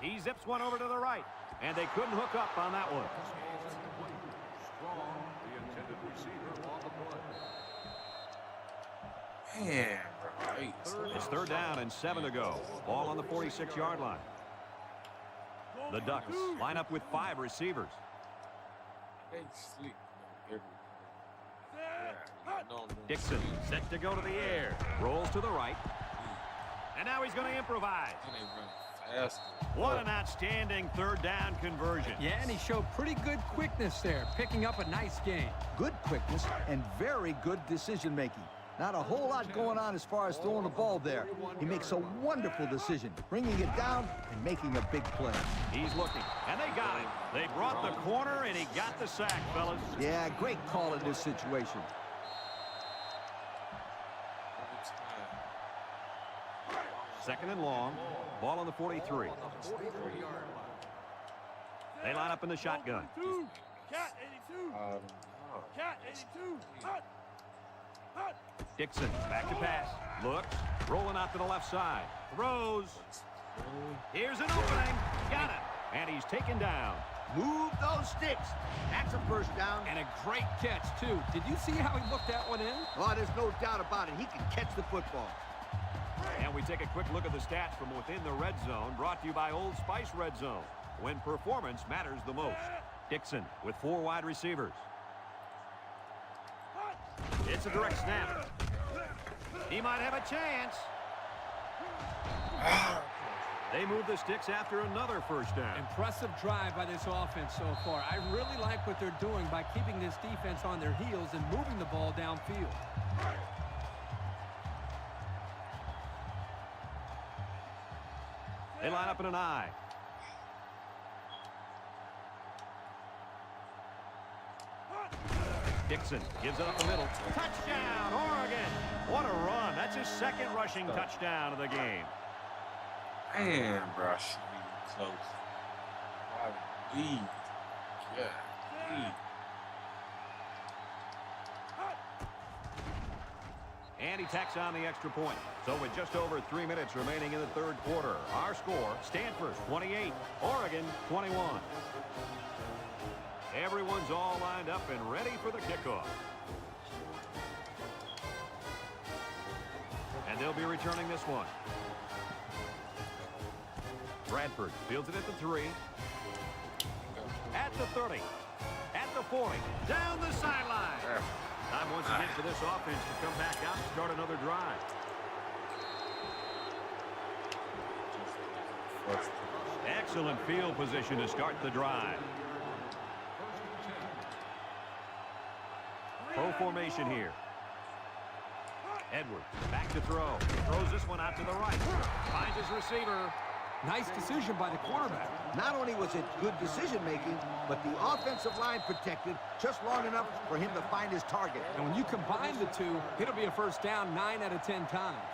He zips one over to the right. And they couldn't hook up on that one. Strong, the intended receiver on the play. man, bro. It's 3rd down and 7 to go. Ball on the 46-yard line. The Ducks line up with 5 receivers. They sleep every Dixon set to go to the air. Rolls to the right. And now he's going to improvise. And they run faster. What an outstanding 3rd down conversion. Yeah, and he showed pretty good quickness there, picking up a nice gain. Good quickness and very good decision-making. Not a whole lot going on as far as throwing the ball there. He makes a wonderful decision, bringing it down and making a big play. He's looking, and they got him. They brought the corner, and he got the sack, fellas. Yeah, great call in this situation. Every time. 2nd and long. Ball on the 43. They line up in the shotgun. 82. Cat 82. Oh. Cat 82. Hut. Hut. Dixon back to pass. Looks. Rolling out to the left side. Throws. Here's an opening. Got it. And he's taken down. Move those sticks. That's a first down. And a great catch, too. Did you see how he looked that one in? Oh, there's no doubt about it. He can catch the football. And we take a quick look at the stats from within the red zone, brought to you by Old Spice Red Zone, when performance matters the most. Dixon with 4 wide receivers. It's a direct snap. He might have a chance. They move the sticks after another first down. Impressive drive by this offense so far. I really like what they're doing by keeping this defense on their heels and moving the ball downfield. They line up in an I. Dixon gives it up the middle. Touchdown, Oregon. What a run. That's his second rushing touchdown of the game. Man, bro, I should be close. Why we? Yeah. And he tacks on the extra point. So with just over 3 minutes remaining in the third quarter, our score, Stanford 28, Oregon 21. Everyone's all lined up and ready for the kickoff. And they'll be returning this one. Bradford fields it at the 3. At the 30. At the 40. Down the sideline. Time once again for this offense to come back out and start another drive. Excellent field position to start the drive. Pro formation here. Edwards back to throw. Throws this one out to the right. Finds his receiver. Nice decision by the quarterback. Not only was it good decision-making, but the offensive line protected just long enough for him to find his target. And when you combine the two, it'll be a first down 9 out of 10 times.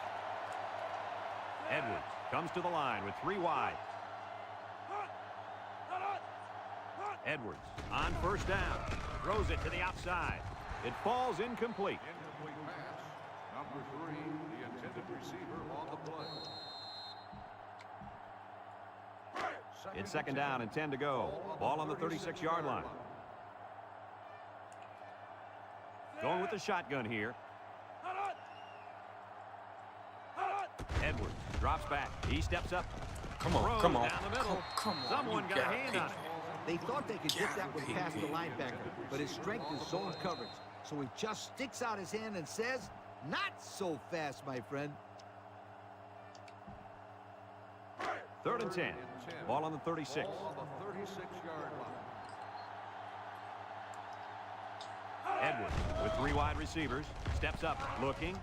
Edwards comes to the line with 3 wide. Edwards on first down. Throws it to the outside. It falls incomplete. Incomplete pass. Number 3, the intended receiver on the play. It's second down and 10 to go. Ball on the 36-yard line. Going with the shotgun here. Edwards drops back. He steps up. Come on, Throws come on. down the middle. Come on. Someone You got a gotta hand pick on it. They thought they could get that one past the linebacker, but his strength is zone coverage. So he just sticks out his hand and says, "Not so fast, my friend." Third and 10. Ball on the 36. Ball on the 36-yard line. Edwards with 3 wide receivers. Steps up, looking.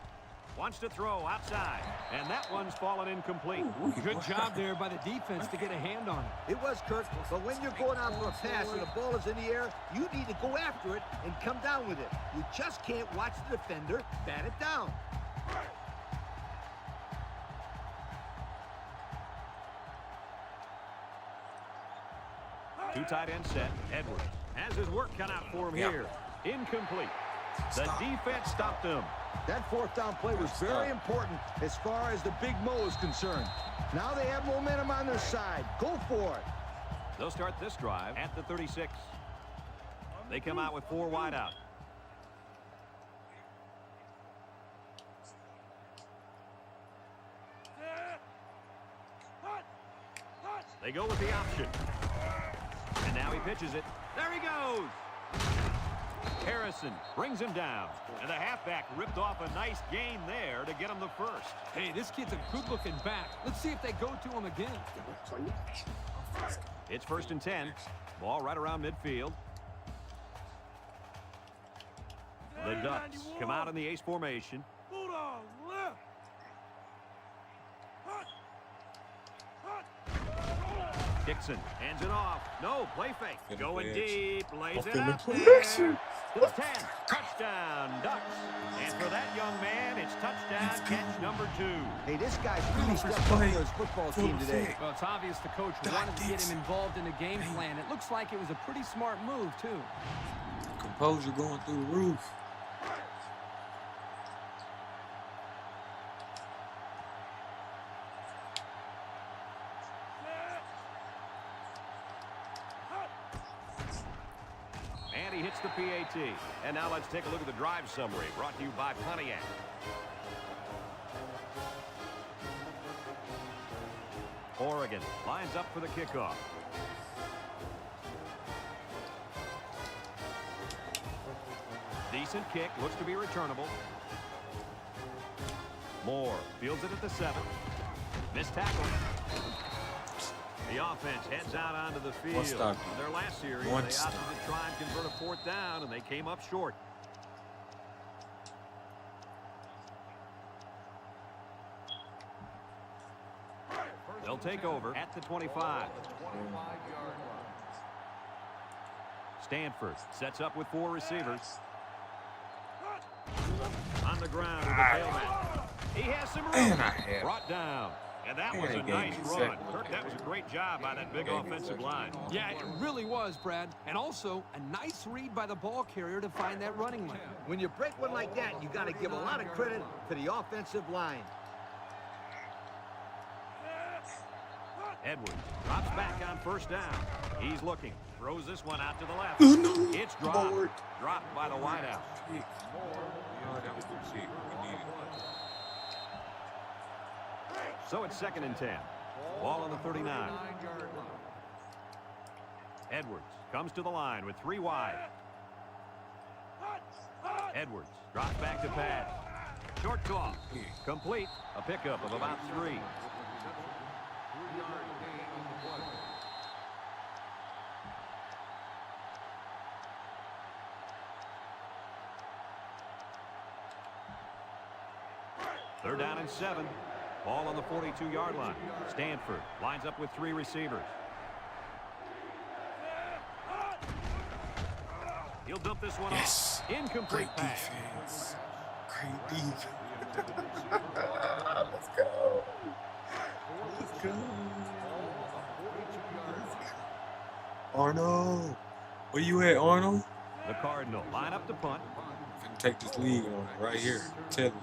Wants to throw outside. And that one's fallen incomplete. Good job there by the defense to get a hand on it. It was, Kirk, but when you're going out for a pass and the ball is in the air, you need to go after it and come down with it. You just can't watch the defender bat it down. Two tight end set. Edwards has his work cut out for him here. Incomplete. The defense stopped him. That fourth down play was very important as far as the Big Mo is concerned. Now they have momentum on their side. Go for it. They'll start this drive at the 36. They come out with 4 wide out. They go with the option. And now he pitches it. There he goes. Harrison brings him down. And the halfback ripped off a nice gain there to get him the first. Hey, this kid's a good-looking back. Let's see if they go to him again. It's first and 10. Ball right around midfield. The Ducks come out in the ace formation. Bulldog left. Dixon hands it off. No, play fake. Feel the Going edge. deep, lays I it feel the out there. pressure. To the 10. Touchdown, Ducks. And for that young man, it's touchdown catch number 2. Hey, this guy's really stepped up to his football team today. Well, it's obvious the coach wanted to get him involved in the game plan. It looks like it was a pretty smart move, too. Composure going through the roof. And he hits the PAT. And now let's take a look at the drive summary brought to you by Pontiac. Oregon lines up for the kickoff. Decent kick, looks to be returnable. Moore fields it at the 7. Missed tackle. The offense heads out onto the field. stop. Their last series, One they stop. opted to try and convert a 4th down, and they came up short. They'll take over at the 25. Stanford sets up with 4 receivers. On the ground with the tailback. He has some room. And I had Brought down. And that Man, was a they gave nice me run. second. Kirk, that was a great job by that big offensive line. Yeah, it really was, Brad. And also, a nice read by the ball carrier to find that running lane. When you break one like that, you got to give a lot of credit to the offensive line. Edwards drops back on 1st down. He's looking. Throws this one out to the left. Oh, no. It's dropped. Lord. Dropped by the wideout. Pick. Oh, that was the pick. We needed it. So it's 2nd and 10. Ball on the 39. Edwards comes to the line with 3 wide. Edwards drops back to pass. Short toss. Complete. A pickup of about 3. They're down and 7. Ball on the 42-yard line. Stanford lines up with 3 receivers. He'll dump this one Yes. off. Incomplete Great pass. defense. Great defense. Let's go. Let's go. Arnold. Where you at, Arnold? The Cardinal line up to punt. Finna take this lead on it right here. Tell you.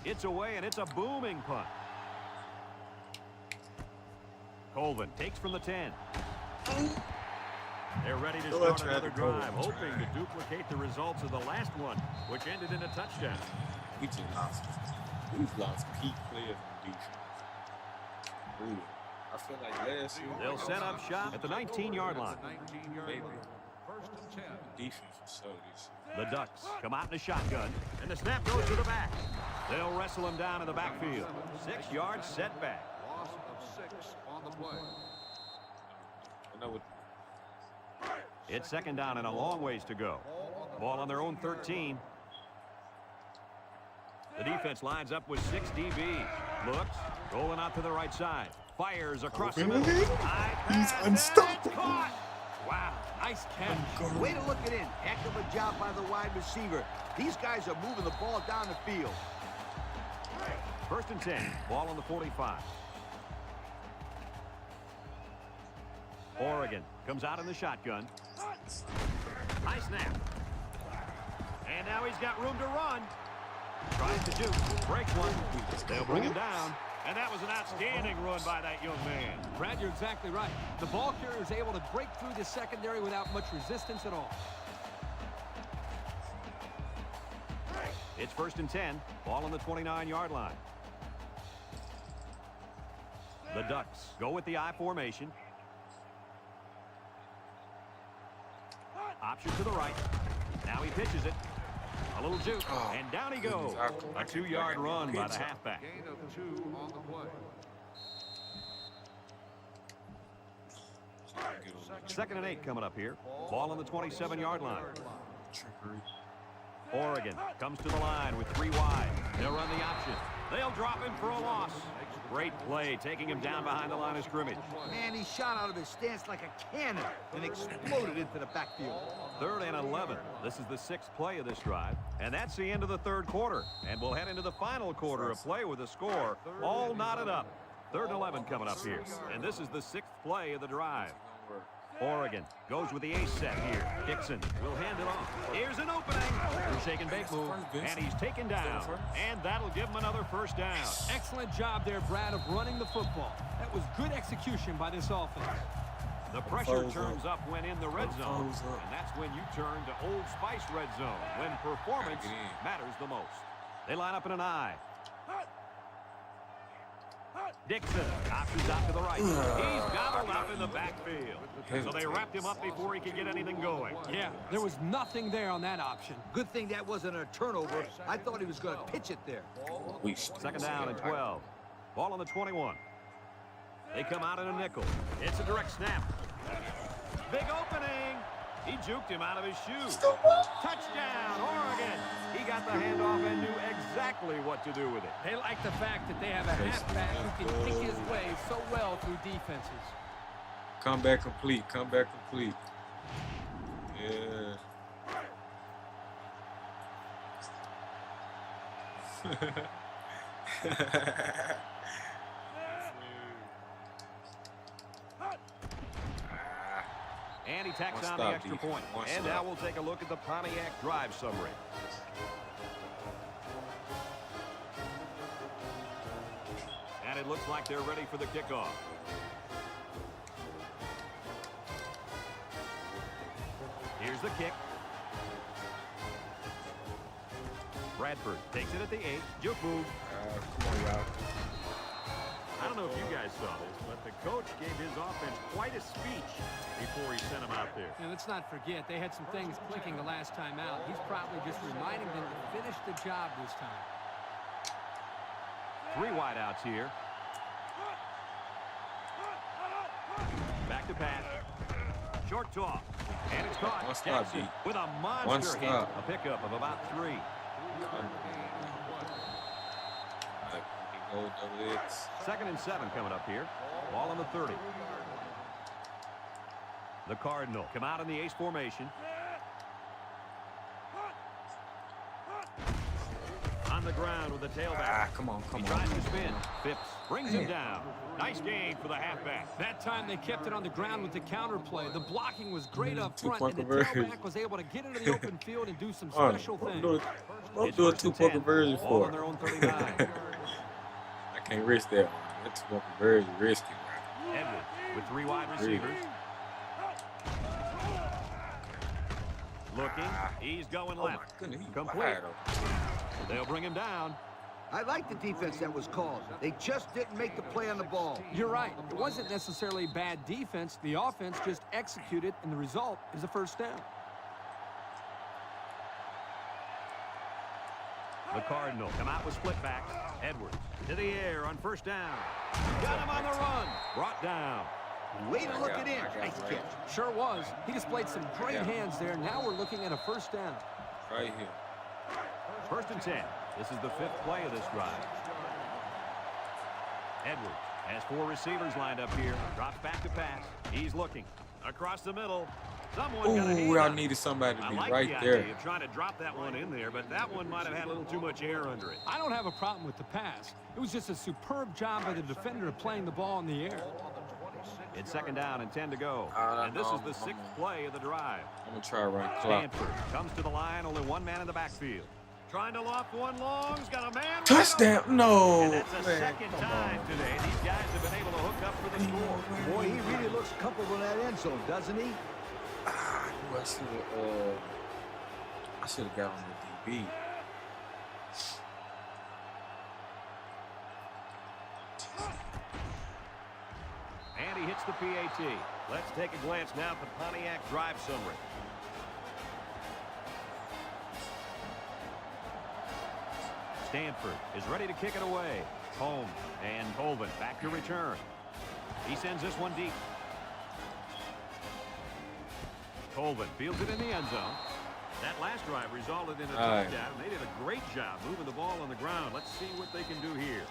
It's away, and it's a booming punt. Colvin takes from the 10. They're ready to Oh, start I tried another to go. drive, hoping to duplicate the results of the last one, which ended in a touchdown. We just lost. We've lost key players on defense. Really. I feel like last year. They'll set up shop at the 19-yard line. Maybe. First and 10. Defense was so this year. The Ducks come out in a shotgun, and the snap goes to the back. They'll wrestle him down in the backfield. 6-yard setback. Loss of 6 on the play. I know what. It's 2nd down and a long ways to go. Ball on their own 13. The defense lines up with 6 DBs. Looks, rolling out to the right side. Fires across the middle. High pass, He's unstoppable. and caught. Wow, Nice catch. Way to look it in. Heck of a job by the wide receiver. These guys are moving the ball down the field. 1st and 10. Ball on the 45. Oregon comes out in the shotgun. High snap. And now he's got room to run. Tries to juke. Breaks one. They'll bring him down. And that was an outstanding run by that young man. Brad, you're exactly right. The ball carrier is able to break through the secondary without much resistance at all. It's 1st and 10. Ball on the 29-yard line. The Ducks go with the I formation. Option to the right. Now he pitches it. A little juke, and down he goes. A 2-yard run by the halfback. Gain of 2 on the play. 2nd and 8 coming up here. Ball on the 27-yard line. Oregon comes to the line with 3 wide. They'll run the option. They'll drop him for a loss. Great play, taking him down behind the line of scrimmage. Man, he shot out of his stance like a cannon and exploded into the backfield. 3rd and 11. This is the 6th play of this drive. And that's the end of the 3rd quarter. And we'll head into the final quarter of play with a score all knotted up. 3rd and 11 coming up here. And this is the 6th play of the drive. Oregon goes with the ace set here. Dixon will hand it off. Here's an opening. Shake and bake move. And he's taken down. And that'll give him another first down. Excellent job there, Brad, of running the football. That was good execution by this offense. The pressure turns up when in the red zone. And that's when you turn to Old Spice red zone, when performance matters the most. They line up in an I. Dixon options out to the right. He's gobbled up in the backfield. So they wrapped him up before he could get anything going. Yeah, there was nothing there on that option. Good thing that wasn't a turnover. I thought he was going to pitch it there. 2nd down and 12. Ball on the 21. They come out in a nickel. It's a direct snap. Big opening. He juked him out of his shoes. Touchdown, Oregon. He got the handoff and knew exactly what to do with it. They like the fact that they have a halfback who can pick his way so well through defenses. Comeback complete. Comeback complete. Yeah. And he tacks on the extra point. And now we'll take a look at the Pontiac drive summary. And it looks like they're ready for the kickoff. Here's the kick. Bradford takes it at the 8. Juke move. Come on, y'all. I don't know if you guys saw this, but the coach gave his offense quite a speech before he sent them out there. And let's not forget, they had some things clicking the last time out. He's probably just reminding them to finish the job this time. 3 wideouts here. Back to pass. Short toss. And it's caught. One stop, Jackson D. with a monster One hit. stop. A pickup of about 3. Go double X. 2nd and 7 coming up here. Ball on the 30. The Cardinal come out in the ace formation. On the ground with the tailback. Come on, He come tries on. to spin. Phipps brings him down. Nice gain for the halfback. That time they kept it on the ground with the counter play. The blocking was great up front, Two-point and the conversion. tailback was able to get into the open field and do some special things. Don't do a 2-point conversion Ball for on their it. own 39. I can't risk that one. That 2-point conversion risky, bro. Edwards with 3 wide receivers. Looking. He's going Oh my left. goodness, he Complete. wide open. They'll bring him down. I like the defense that was called. They just didn't make the play on the ball. You're right. It wasn't necessarily bad defense. The offense just executed, and the result is a first down. The Cardinal come out with split backs. Edwards to the air on first down. Got him on the run. Brought down. Way to look it in. Nice catch. Sure was. He displayed some great hands there. Now we're looking at a first down. Right here. 1st and 10. This is the 5th play of this drive. Edwards has 4 receivers lined up here. Drops back to pass. He's looking. Across the middle. Someone got a hand Ooh, I on it. needed somebody to I be like right the there. idea of trying to drop that one in there, but that one might have had a little too much air under it. I don't have a problem with the pass. It was just a superb job by the defender of playing the ball in the air. It's 2nd down and 10 to go. And this is the 6th play of the drive. I'm going to try to run clock. Stanford comes to the line, only 1 man in the backfield. Trying to loft one long, he's got a man. Touchdown! No! And that's the Man, 2nd come time on. today. These guys have been able to hook up for the score. Boy, he really looks comfortable in that end zone, doesn't he? Ooh, I should have got on the DB. And he hits the PAT. Let's take a glance now at the Pontiac drive summary. Stanford is ready to kick it away. Holmes and Colvin back to return. He sends this one deep. Colvin fields it in the end zone. That last drive resulted in a touchdown. They did a great job moving the ball on the ground. Let's see what they can do here.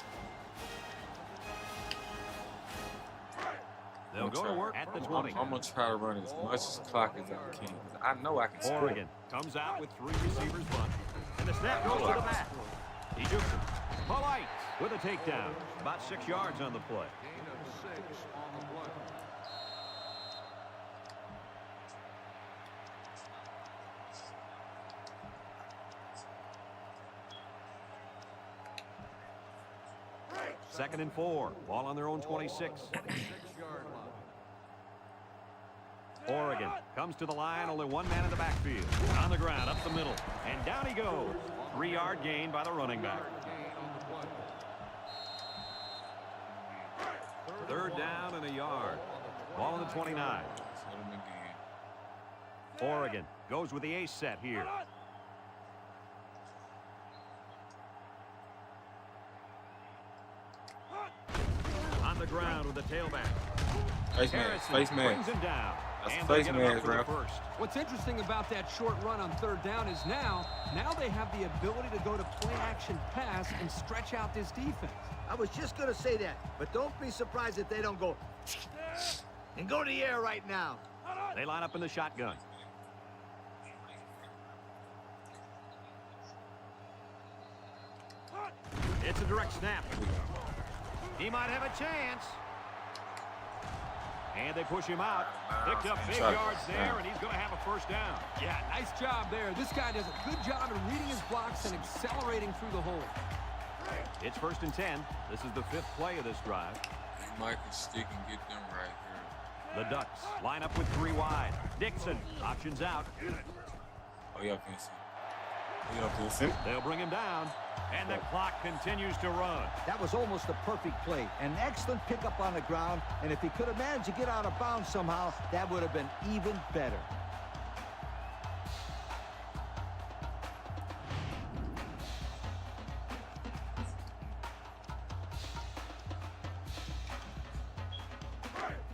They'll go to work at the 20. I'm going to try to run as much clock as I can. I know I can score. Oregon comes out with 3 receivers bunt. And the snap goes to the back. He jukes it. Polite with a takedown. About 6 yards on the play. Gain of 6 on the play. Second and 4. Ball on their own 26. 6-yard line. Oregon comes to the line. Only 1 man in the backfield. On the ground, up the middle. And down he goes. 3-yard gain by the running back. Gain on the play. Third down and a yard. Ball on the 29. Set him again. Oregon goes with the ace set here. On the ground with the tailback. Face man. Harrison Face man. brings him down. That's And the they face get him man, up for the ref. first. What's interesting about that short run on third down is now they have the ability to go to play action pass and stretch out this defense. I was just going to say that, but don't be surprised if they don't go and go to the air right now. They line up in the shotgun. It's a direct snap. He might have a chance. And they push him out. Picked up big yards there, and he's going to have a first down. Yeah, nice job there. This guy does a good job in reading his blocks and accelerating through the hole. It's first and 10. This is the 5th play of this drive. Mike can stick and get them right here. The Ducks line up with 3 wide. Dixon options out. Oh, yeah, Vincent. Yeah, Vincent. They'll bring him down. And the clock continues to run. That was almost a perfect play. An excellent pickup on the ground, and if he could have managed to get out of bounds somehow, that would have been even better.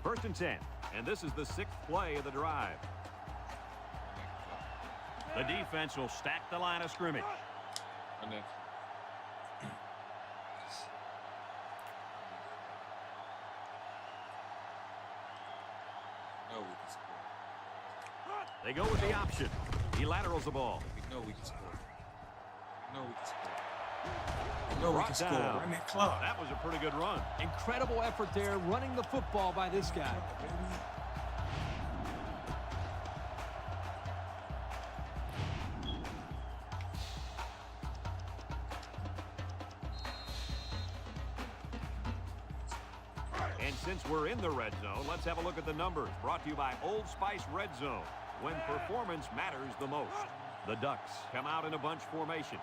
First and 10. And this is the 6th play of the drive. The defense will stack the line of scrimmage. And then, no, we can score. They go with the option. He laterals the ball. We know we can score. We know we can score. We know we Brought can score. down. Run that clock. That was a pretty good run. Incredible effort there, running the football by this guy. And since we're in the red zone, let's have a look at the numbers. Brought to you by Old Spice Red Zone. When performance matters the most. The Ducks come out in a bunch formation.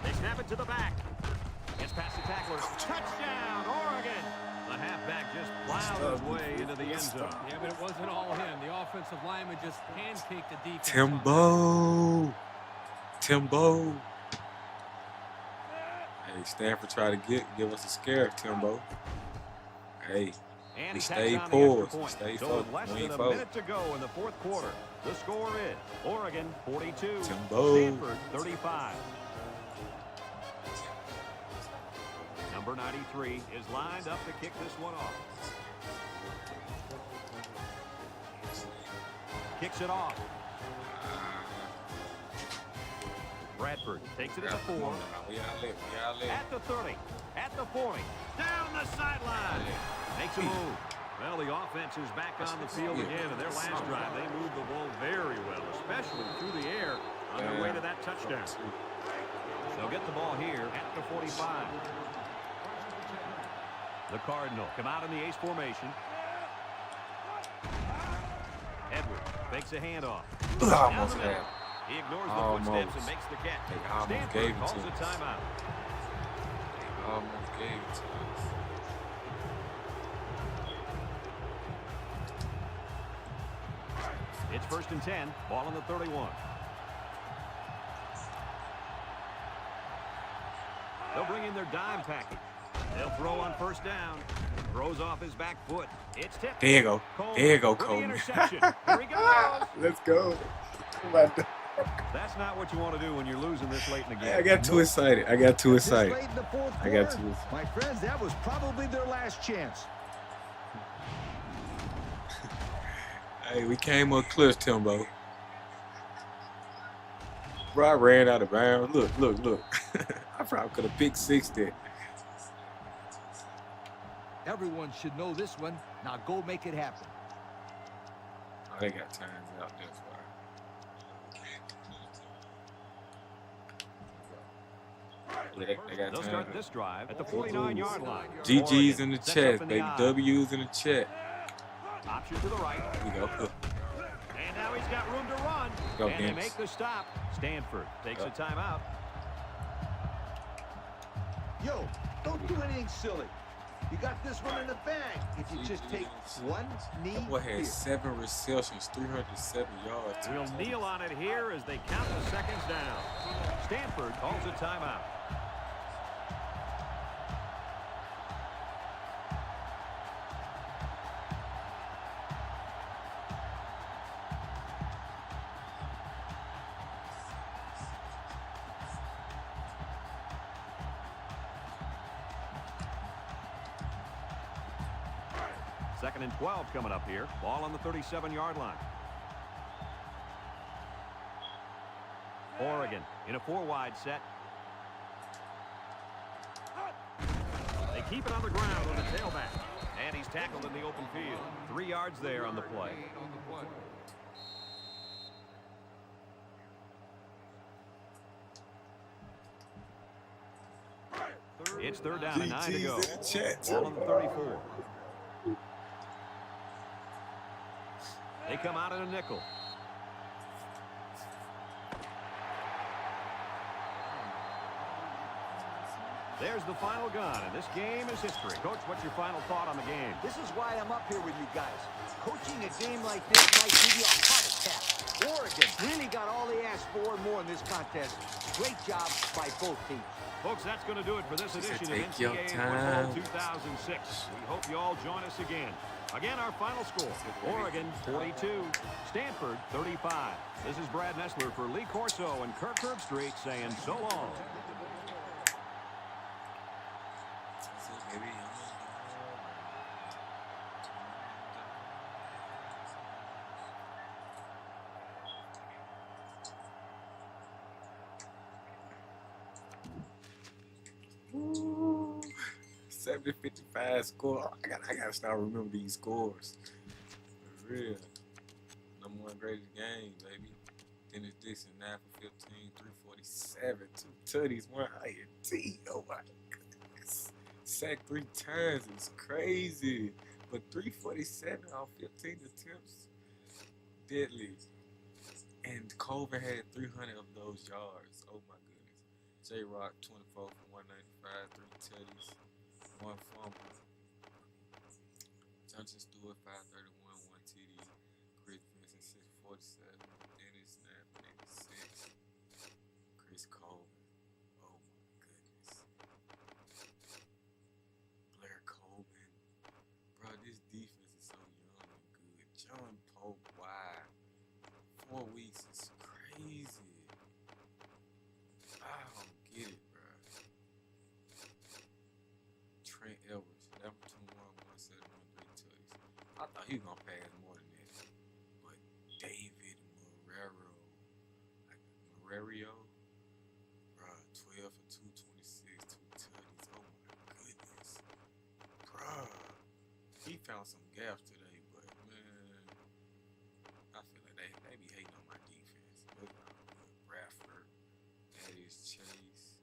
They snap it to the back. Gets past the tackler. Touchdown, Oregon! The halfback just plowed his way into the end zone. Yeah, but it wasn't all him. The offensive lineman just pancaked the defense. Timbo. Timbo. Hey, Stanford tried to give us a scare, Timbo. Hey, And we he stayed tacks on the extra poised. We point. stayed So focused. with less We than ain't a focused. minute to go in the 4th quarter, the score is Oregon 42, Timbo. Stanford 35. Number 93 is lined up to kick this one off. Kicks it off. Bradford takes it at the 4. We out there. At the 30. At the 40. Down the sideline. Makes a move. Well, the offense is back on the field again. In their last drive, they moved the ball very well, especially through the air on their way to that touchdown. They'll get the ball here at the 45. The Cardinal come out in the ace formation. Edwards fakes a handoff. Almost had it. He ignores the Almost. footsteps and makes the catch. They almost Stanford gave it calls to a him. timeout. Almost gave it to us. It's first and 10. Ball on the 31. They'll bring in their dime package. They'll throw on first down. Throws off his back foot. It's tipped. There you go. There you go, Coleman. Interception. Here he goes. Let's go. Come on. That's not what you want to do when you're losing this late in the game. I got too excited. I got too excited. Late in the fourth I got quarter, too. my friends, that was probably their last chance. Hey, we came up close, Timbo. Bro, I ran out of bounds. Look, look, look. I probably could have picked 60. Everyone should know this one. Now go make it happen. Oh, they got times out there for it. They got They'll times. start this drive at the 49-yard line. GG's in the Sets chat, up in the baby. eye. W's in the chat. Option to the right. Here we go. And now he's got room to run. Go, and they Vince. make the stop. Stanford takes a timeout. Yo, don't do anything silly. You got this one in the bag. If you just take one knee That boy had here. 7 receptions, 307 yards. We'll kneel on it here as they count the seconds down. Stanford calls a timeout. Second and 12 coming up here. Ball on the 37-yard line. Oregon in a 4-wide set. They keep it on the ground with the tailback. And he's tackled in the open field. 3 yards there on the play. It's third down and 9 to go. Ball on the 34. They come out in a nickel. There's the final gun, and this game is history. Coach, what's your final thought on the game? This is why I'm up here with you guys. Coaching a game like this might give you a heart attack. Oregon really got all they asked for and more in this contest. Great job by both teams. Folks, that's going to do it for this edition of take your NCAA time. Football 2006. We hope you all join us again. Again, our final score, Oregon 42, Stanford 35. This is Brad Nessler for Lee Corso and Kirk Herbstreit saying so long. Ooh, 70-55 score. I gotta start remembering these scores. For real. Number 1 greatest game, baby. Dennis Dixon, 9 for 15, 347, 2 tutties, 1 INT. Oh my goodness. Sacked 3 times. It's crazy. But 347 on 15 attempts. Deadly. And Colvin had 300 of those yards. Oh my goodness. J-Rock, 24 for 195, 3 tutties, 1 fumble. Johnson Stewart, 531, 1 TD. Chris Vincent, 647. Dennis Knapp, 86. Chris Colvin. Oh my goodness. Blair Colvin. Bro, this defense is so young and good. John Pope, why? 4 weeks is crazy. I don't get it, bro. Trent Edwards, 11-21, 171, 3 tutties. I thought he was gonna pass more than that. But David Marrero, bro, 12 for 226, 2 tutties. Oh my goodness, bro. He found some gaps today, but man, I feel like they be hating on my defense. But Bradford, that is Chase,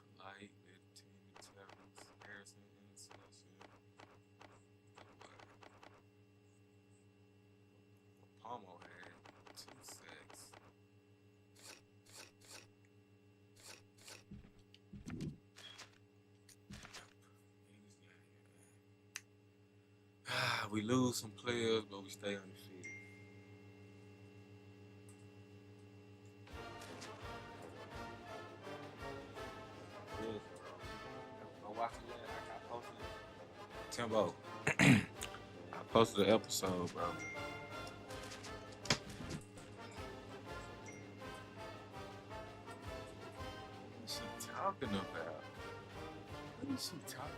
Polite, Letty, Terrence, Harrison, interception. Palmo had 2 sacks. We lose some players, but we stay undefeated. Yes, bro. I'm watching that. Timbo. I posted an episode, bro. What is she talking about? What is she talking about?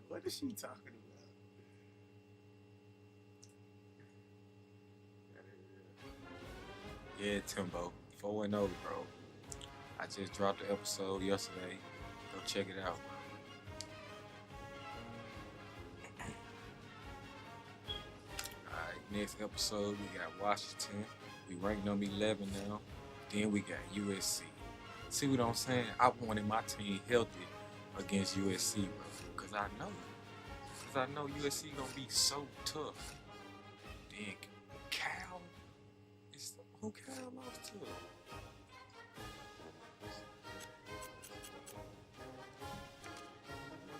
What is she talking about? Yeah, Timbo. 4-0, bro. I just dropped the episode yesterday. Go check it out, bro. Alright, next episode we got Washington. We ranked number 11 now. Then we got USC. See what I'm saying? I wanted my team healthy against USC, bro. Cause I know USC gonna be so tough. Then Cal, who Cal lost to?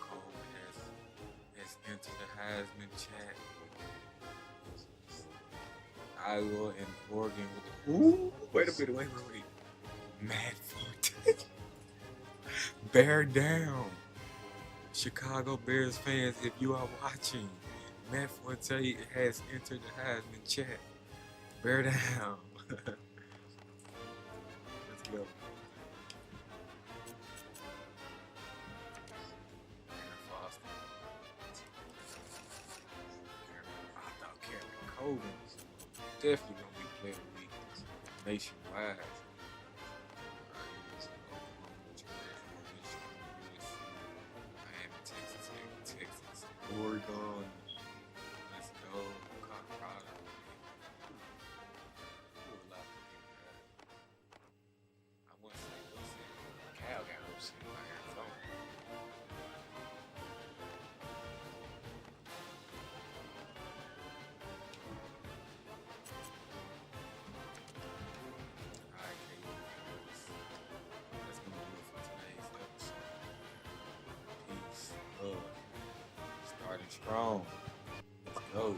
Cole has entered the Heisman chat. Iowa and Oregon with the wait a minute, wait. Matt Forte. Bear down. Chicago Bears fans, if you are watching, Matt Forte has entered the Heisman chat. Bear down. Let's go. Aaron Foster. I thought Kevin Cogan was definitely going to be player of the week nationwide. Oregon, let's go, Colorado. I want to say, Cal got no shit by Arizona. Alright, that's gonna do it for today's episode. Peace, love. Starting strong. Let's go.